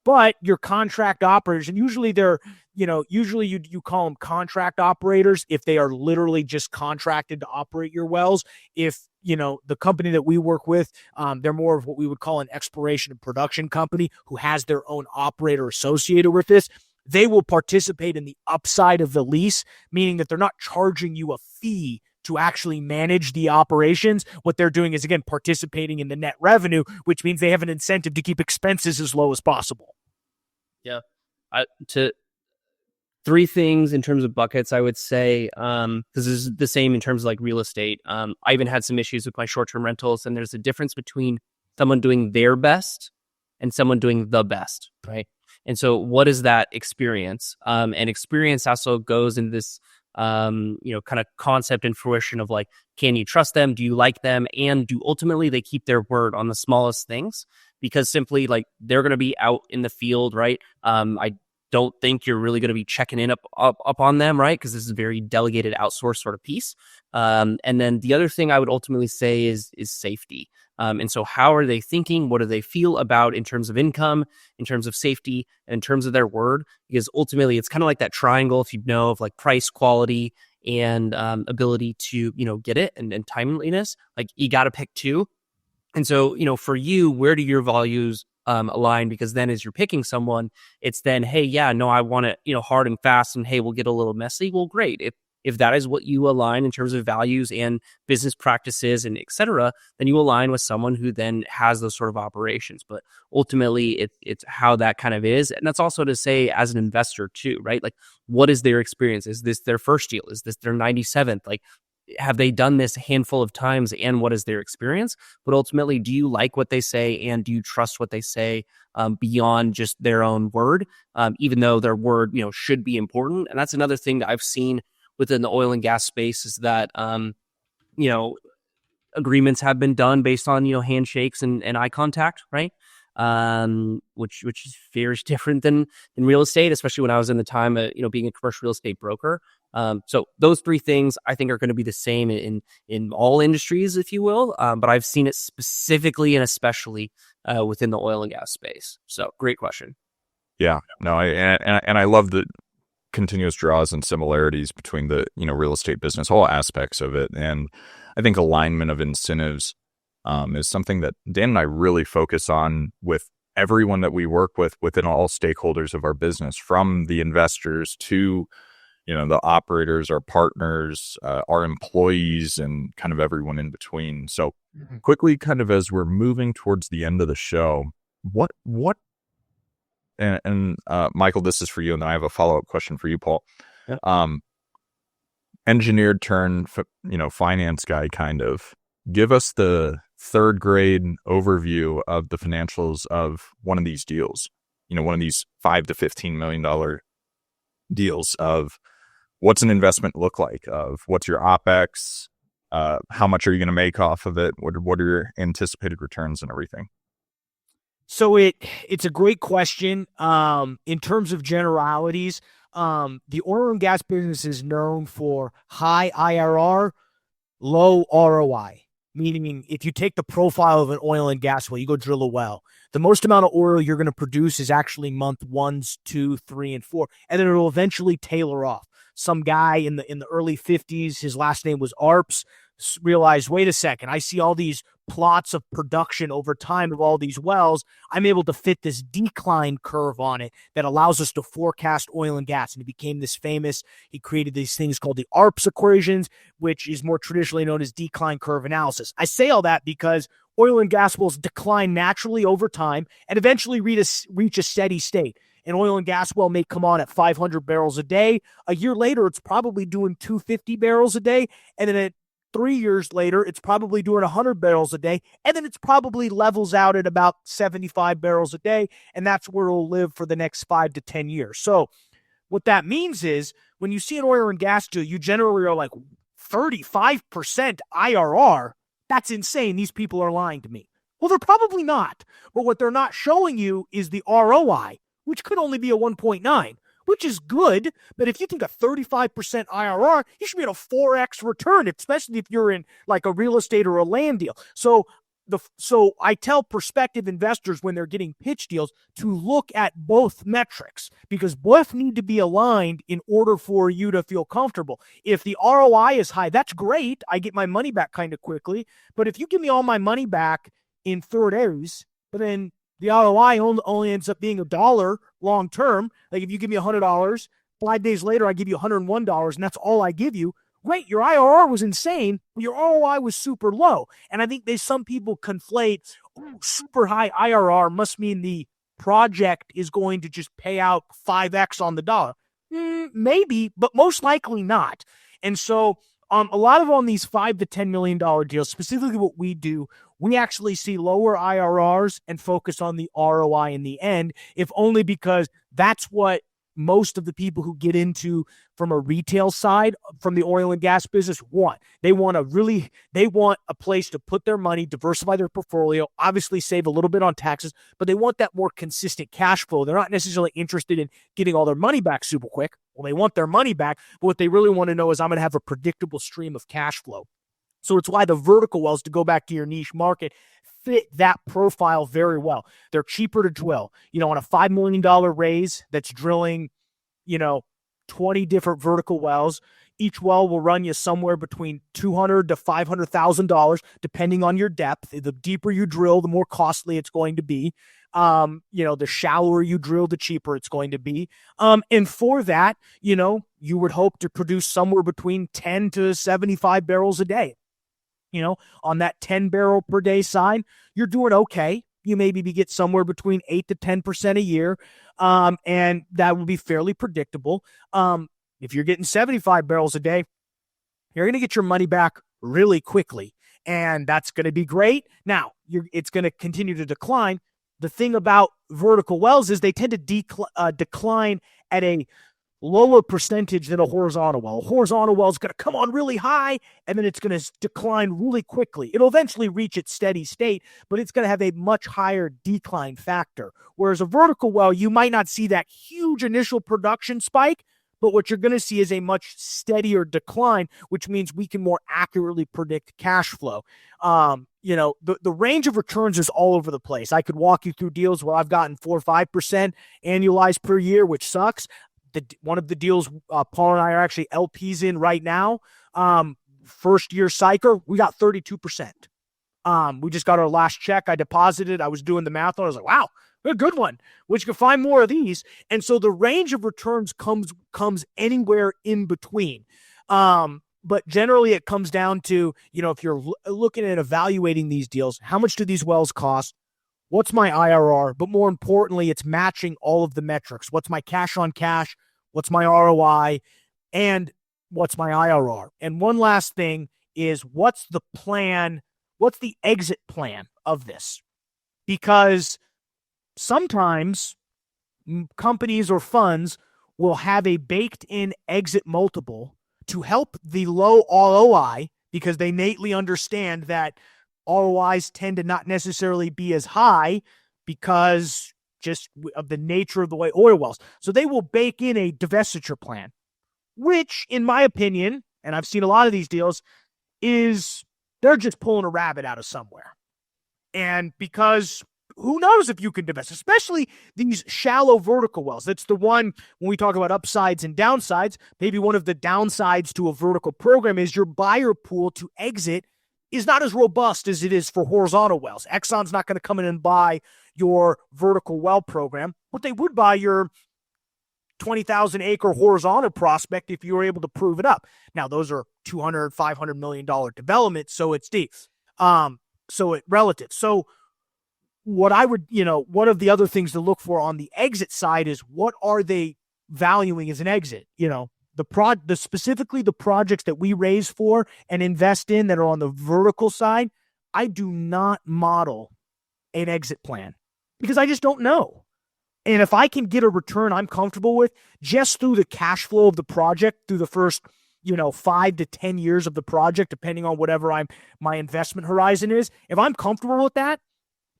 But your contract operators, and usually you call them contract operators if they are literally just contracted to operate your wells. If, the company that we work with, they're more of what we would call an exploration and production company who has their own operator associated with this. They will participate in the upside of the lease, meaning that they're not charging you a fee to actually manage the operations. What they're doing is, again, participating in the net revenue, which means they have an incentive to keep expenses as low as possible. Yeah. To three things in terms of buckets, I would say, because this is the same in terms of like real estate. I even had some issues with my short-term rentals, and there's a difference between someone doing their best and someone doing the best, right? And so what is that experience? And experience also goes in this, kind of concept and fruition of like, can you trust them? Do you like them? And do ultimately they keep their word on the smallest things? Because simply like they're going to be out in the field, right? I don't think you're really going to be checking in up on them, right? Because this is a very delegated, outsourced sort of piece. And then the other thing I would ultimately say is safety. And so how are they thinking? What do they feel about in terms of income, in terms of safety, and in terms of their word? Because ultimately it's kind of like that triangle, if you know, of like price, quality, and ability to, get it, and timeliness. Like you got to pick two. And so, for you, where do your values align? Because then as you're picking someone, it's then, hey, yeah, no, I want it, hard and fast, and hey, we'll get a little messy. Well, great. If that is what you align in terms of values and business practices and et cetera, then you align with someone who then has those sort of operations. But ultimately, it's how that kind of is. And that's also to say, as an investor too, right? Like, what is their experience? Is this their first deal? Is this their 97th? Like, have they done this a handful of times, and what is their experience? But ultimately, do you like what they say, and do you trust what they say beyond just their own word, even though their word, should be important? And that's another thing that I've seen within the oil and gas space is that, agreements have been done based on, handshakes and eye contact, right? Which is very different than in real estate, especially when I was in the time of, being a commercial real estate broker. So those three things I think are going to be the same in all industries, if you will. But I've seen it specifically and especially within the oil and gas space. So great question. Yeah, no, I love the continuous draws and similarities between the real estate business, all aspects of it, and I think alignment of incentives is something that Dan and I really focus on with everyone that we work with within all stakeholders of our business, from the investors to the operators, our partners, our employees, and kind of everyone in between. So quickly, kind of as we're moving towards the end of the show, what and Michael, this is for you, and then I have a follow-up question for you, Paul. Yeah. Engineered turn, finance guy, kind of. Give us the third grade overview of the financials of one of these deals. One of these $5 to $15 million deals. Of what's an investment look like? Of what's your OpEx? How much are you going to make off of it? What are your anticipated returns and everything? So it's a great question. In terms of generalities, the oil and gas business is known for high IRR, low ROI. Meaning, if you take the profile of an oil and gas well, you go drill a well, the most amount of oil you're going to produce is actually month 1, 2, 3, and 4, and then it'll eventually tailor off. Some guy in the early 50s, his last name was Arps, realized, wait a second, I see all these plots of production over time of all these wells. I'm able to fit this decline curve on it that allows us to forecast oil and gas. And he became this famous, he created these things called the Arps equations, which is more traditionally known as decline curve analysis. I say all that because oil and gas wells decline naturally over time and eventually reach a steady state. An oil and gas well may come on at 500 barrels a day. A year later, it's probably doing 250 barrels a day. And then at 3 years later, it's probably doing 100 barrels a day. And then it's probably levels out at about 75 barrels a day. And that's where it'll live for the next 5 to 10 years. So what that means is when you see an oil and gas deal, you generally are like 35% IRR. That's insane. These people are lying to me. Well, they're probably not. But what they're not showing you is the ROI, which could only be a 1.9, which is good. But if you think a 35% IRR, you should be at a 4x return, especially if you're in like a real estate or a land deal. So I tell prospective investors when they're getting pitch deals to look at both metrics, because both need to be aligned in order for you to feel comfortable. If the ROI is high, that's great. I get my money back kind of quickly. But if you give me all my money back in 30 days, but then the ROI only ends up being $1 long term. Like if you give me $100, 5 days later, I give you $101, and that's all I give you. Great, your IRR was insane, but your ROI was super low. And I think some people conflate, super high IRR must mean the project is going to just pay out 5x on the dollar. Maybe, but most likely not. And so a lot of on these $5 to $10 million deals, specifically what we do, we actually see lower IRRs and focus on the ROI in the end, if only because that's what most of the people who get into from a retail side from the oil and gas business want. They want a place to put their money, diversify their portfolio, obviously save a little bit on taxes, but they want that more consistent cash flow. They're not necessarily interested in getting all their money back super quick. Well, they want their money back, but what they really want to know is I'm going to have a predictable stream of cash flow. So it's why the vertical wells, to go back to your niche market, fit that profile very well. They're cheaper to drill. On a $5 million raise that's drilling, 20 different vertical wells, each well will run you somewhere between $200,000 to $500,000, depending on your depth. The deeper you drill, the more costly it's going to be. The shallower you drill, the cheaper it's going to be. And for that, you would hope to produce somewhere between 10 to 75 barrels a day. On that 10 barrel per day side, you're doing okay. You maybe get somewhere between 8 to 10% a year. And that will be fairly predictable. If you're getting 75 barrels a day, you're going to get your money back really quickly. And that's going to be great. Now, it's going to continue to decline. The thing about vertical wells is they tend to decline at a lower percentage than a horizontal well. A horizontal well is going to come on really high, and then it's going to decline really quickly. It'll eventually reach its steady state, but it's going to have a much higher decline factor. Whereas a vertical well, you might not see that huge initial production spike, but what you're going to see is a much steadier decline, which means we can more accurately predict cash flow. The range of returns is all over the place. I could walk you through deals where I've gotten 4 or 5% annualized per year, which sucks. One of the deals Paul and I are actually LPs in right now, first year cycle, we got 32%. We just got our last check. I deposited. I was doing the math on it. I was like, wow, a good one, which you can find more of these. And so the range of returns comes anywhere in between. But generally it comes down to, if you're looking at evaluating these deals, how much do these wells cost? What's my IRR? But more importantly, it's matching all of the metrics. What's my cash on cash? What's my ROI? And what's my IRR? And one last thing is, what's the plan? What's the exit plan of this? Because sometimes companies or funds will have a baked-in exit multiple to help the low ROI, because they innately understand that ROIs tend to not necessarily be as high because just of the nature of the way oil wells. So they will bake in a divestiture plan, which, in my opinion, and I've seen a lot of these deals, is they're just pulling a rabbit out of somewhere. And because who knows if you can divest, especially these shallow vertical wells. That's the one when we talk about upsides and downsides. Maybe one of the downsides to a vertical program is your buyer pool to exit is not as robust as it is for horizontal wells. Exxon's not going to come in and buy your vertical well program, but they would buy your 20,000 acre horizontal prospect if you were able to prove it up. Now, those are $200, $500 million developments, so it's deep. So it relative. So what I would, one of the other things to look for on the exit side is, what are they valuing as an exit? Specifically the projects that we raise for and invest in that are on the vertical side, I do not model an exit plan because I just don't know. And if I can get a return I'm comfortable with just through the cash flow of the project through the first, 5 to 10 years of the project, depending on whatever my investment horizon is, if I'm comfortable with that,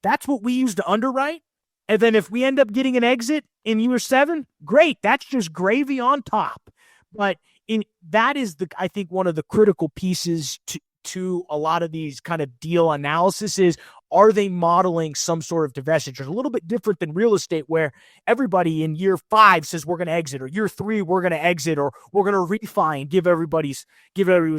that's what we use to underwrite. And then if we end up getting an exit in year 7, great. That's just gravy on top. But that is I think one of the critical pieces to a lot of these kind of deal analysis is, are they modeling some sort of divestiture? It's a little bit different than real estate, where everybody in year 5 says we're going to exit, or year 3 we're going to exit, or we're going to refi and give everybody's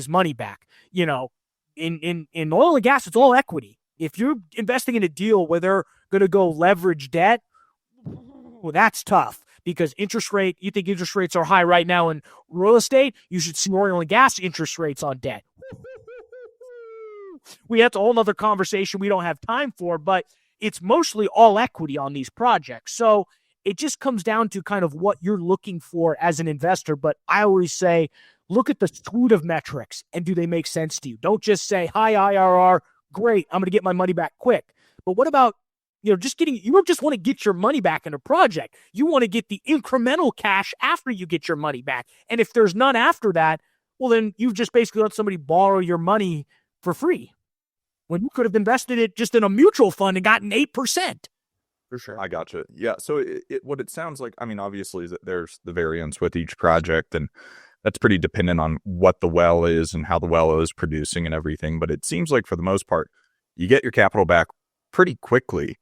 money back. In oil and gas, it's all equity. If you're investing in a deal where they're going to go leverage debt, well, that's tough. Because you think interest rates are high right now in real estate, you should see oil and gas interest rates on debt. That's a whole nother conversation we don't have time for, but it's mostly all equity on these projects. So it just comes down to kind of what you're looking for as an investor. But I always say, look at the suite of metrics and do they make sense to you? Don't just say, high IRR, great, I'm going to get my money back quick. But what about, you don't just want to get your money back in a project. You want to get the incremental cash after you get your money back. And if there's none after that, well, then you've just basically let somebody borrow your money for free when you could have invested it just in a mutual fund and gotten 8%. For sure. I gotcha. Yeah. So what it sounds like, I mean, obviously is that there's the variance with each project, and that's pretty dependent on what the well is and how the well is producing and everything. But it seems like for the most part, you get your capital back pretty quickly,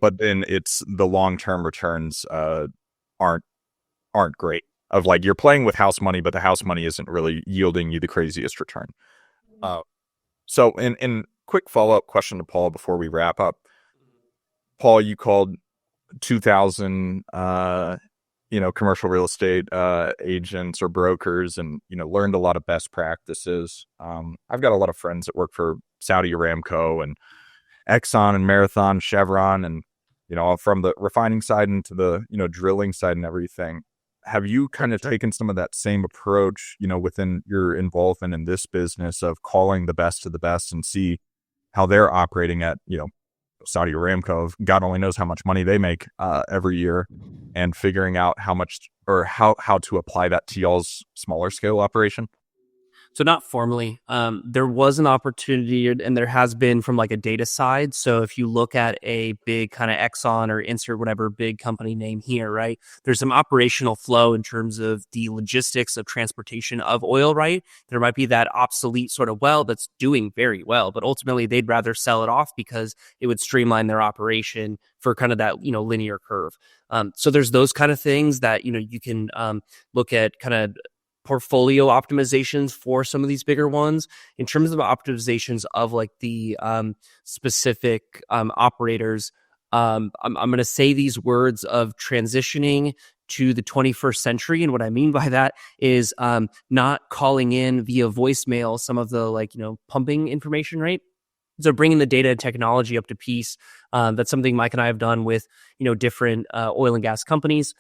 but then it's the long-term returns aren't great. Of like, you're playing with house money, but the house money isn't really yielding you the craziest return. So in quick follow-up question to Paul before we wrap up. Paul, you called 2,000, commercial real estate agents or brokers, and learned a lot of best practices. I've got a lot of friends that work for Saudi Aramco and Exxon and Marathon, Chevron, and from the refining side into the drilling side and everything. Have you kind of taken some of that same approach, within your involvement in this business of calling the best of the best and see how they're operating at Saudi Aramco? God only knows how much money they make every year, and figuring out how much or how to apply that to y'all's smaller scale operation? So not formally, there was an opportunity, and there has been from like a data side. So if you look at a big kind of Exxon or insert whatever big company name here, right, there's some operational flow in terms of the logistics of transportation of oil, right? There might be that obsolete sort of well that's doing very well, but ultimately they'd rather sell it off because it would streamline their operation for kind of that, linear curve. So there's those kind of things that, you can look at kind of portfolio optimizations for some of these bigger ones. In terms of optimizations of like the specific operators, I'm going to say these words of transitioning to the 21st century. And what I mean by that is not calling in via voicemail some of the pumping information, right? So bringing the data and technology up to piece. That's something Mike and I have done with, different oil and gas companies.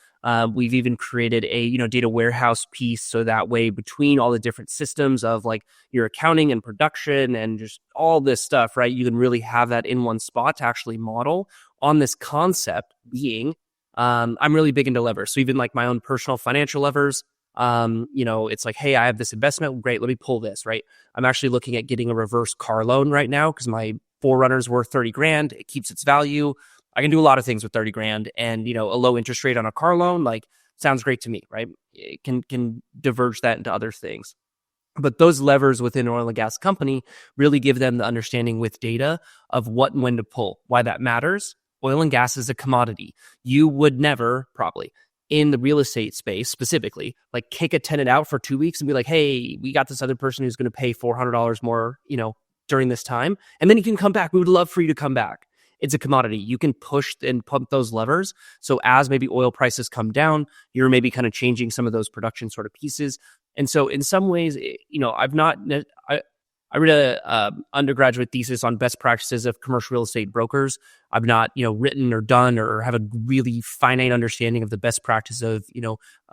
We've even created a, data warehouse piece. So that way between all the different systems of like your accounting and production and just all this stuff, right? You can really have that in one spot to actually model on this concept being, I'm really big into levers. So even like my own personal financial levers, it's like, hey, I have this investment. Great. Let me pull this, right? I'm actually looking at getting a reverse car loan right now because my Forerunner's worth 30 grand. It keeps its value. I can do a lot of things with 30 grand, and, a low interest rate on a car loan, like, sounds great to me, right? It can diverge that into other things. But those levers within an oil and gas company really give them the understanding with data of what and when to pull, why that matters. Oil and gas is a commodity. You would never probably in the real estate space specifically, like kick a tenant out for 2 weeks and be like, hey, we got this other person who's going to pay $400 more, during this time. And then you can come back. We would love for you to come back. It's a commodity. You can push and pump those levers. So as maybe oil prices come down, you're maybe kind of changing some of those production sort of pieces. And so in some ways, I read a undergraduate thesis on best practices of commercial real estate brokers. I've not, written or done or have a really finite understanding of the best practice of,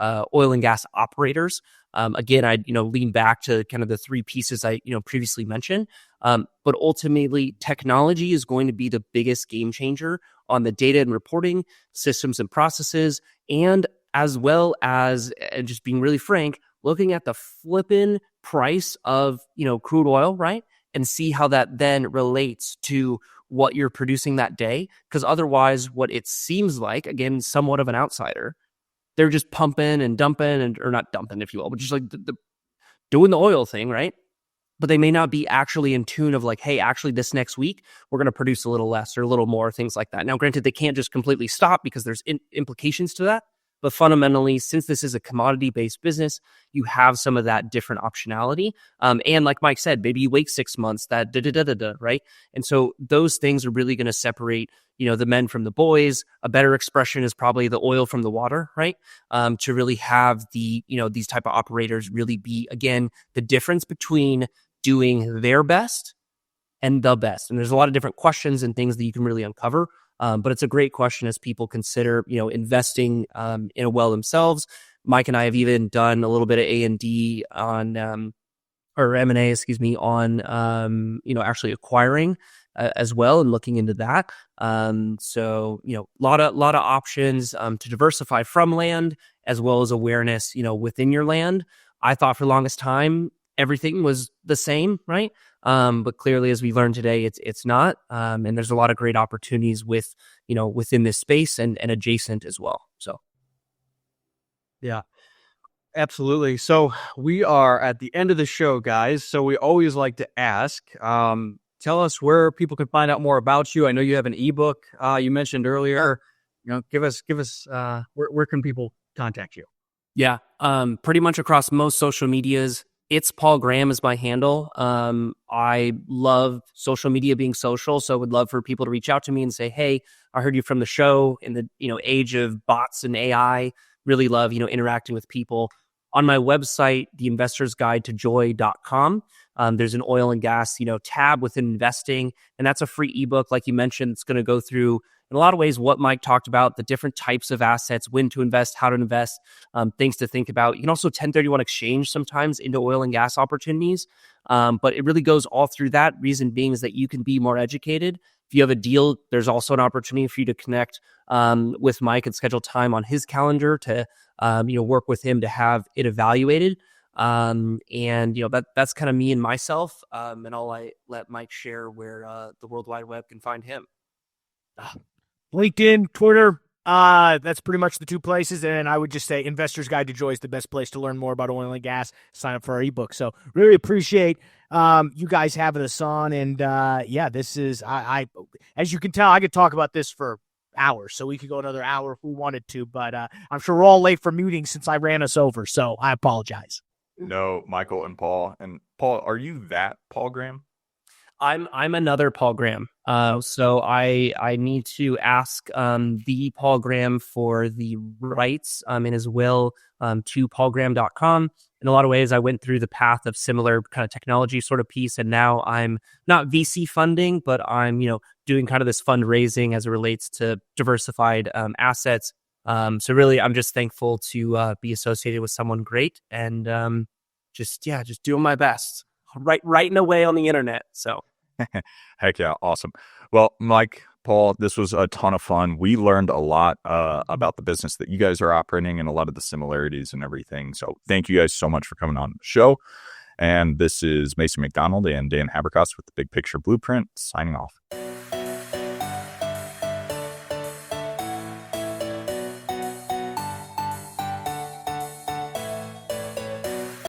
oil and gas operators. Again, I, lean back to kind of the three pieces I, previously mentioned. But ultimately, technology is going to be the biggest game changer on the data and reporting systems and processes, and as well as, and just being really frank, looking at the flipping price of, crude oil, right? And see how that then relates to what you're producing that day. Because otherwise, what it seems like, again, somewhat of an outsider, they're just pumping and dumping, or not dumping, if you will, but just like the doing the oil thing, right? But they may not be actually in tune of like, hey, actually this next week, we're going to produce a little less or a little more, things like that. Now, granted, they can't just completely stop because there's implications to that. But fundamentally, since this is a commodity-based business, you have some of that different optionality. And like Mike said, maybe you wait 6 months, that right? And so those things are really going to separate, the men from the boys. A better expression is probably the oil from the water, right? To really have the, these type of operators really be, again, the difference between doing their best and the best. And there's a lot of different questions and things that you can really uncover. But it's a great question as people consider, investing in a well themselves. Mike and I have even done a little bit of A&D on or M&A, excuse me, on actually acquiring as well and looking into that. So a lot of options to diversify from land as well as awareness, within your land. I thought for the longest time everything was the same, right? But clearly, as we learned today, it's not. And there's a lot of great opportunities within this space and adjacent as well. So. Yeah, absolutely. So we are at the end of the show, guys. So we always like to ask, tell us where people can find out more about you. I know you have an ebook you mentioned earlier. Give us where can people contact you? Yeah, pretty much across most social medias. It's Paul Graham is my handle. I love social media being social, so would love for people to reach out to me and say, "Hey, I heard you from the show." In the age of bots and AI, really love interacting with people. On my website, theinvestorsguidetojoy.com, there's an oil and gas tab within investing, and that's a free ebook, like you mentioned. It's going to go through in a lot of ways what Mike talked about, the different types of assets, when to invest, how to invest, things to think about. You can also 1031 exchange sometimes into oil and gas opportunities, but it really goes all through that. Reason being is that you can be more educated. If you have a deal, there's also an opportunity for you to connect with Mike and schedule time on his calendar to work with him to have it evaluated. And that's kind of me and myself. And I'll let Mike share where the World Wide Web can find him. LinkedIn, Twitter, that's pretty much the two places. And I would just say Investor's Guide to Joy is the best place to learn more about oil and gas. Sign up for our ebook. So really appreciate you guys having us on. And this is, I as you can tell, I could talk about this for hours. So we could go another hour if we wanted to. But I'm sure we're all late for meetings since I ran us over. So I apologize. No, Michael and Paul. And Paul, are you that Paul Graham? I'm another Paul Graham. So I need to ask the Paul Graham for the rights and as well to paulgraham.com. In a lot of ways, I went through the path of similar kind of technology sort of piece, and now I'm not VC funding, but I'm doing kind of this fundraising as it relates to diversified assets. So really, I'm just thankful to be associated with someone great and just doing my best, writing away on the internet. So. Heck yeah. Awesome. Well, Mike, Paul, this was a ton of fun. We learned a lot about the business that you guys are operating and a lot of the similarities and everything. So thank you guys so much for coming on the show. And this is Mason McDonald and Dan Haberkas with the Big Picture Blueprint signing off.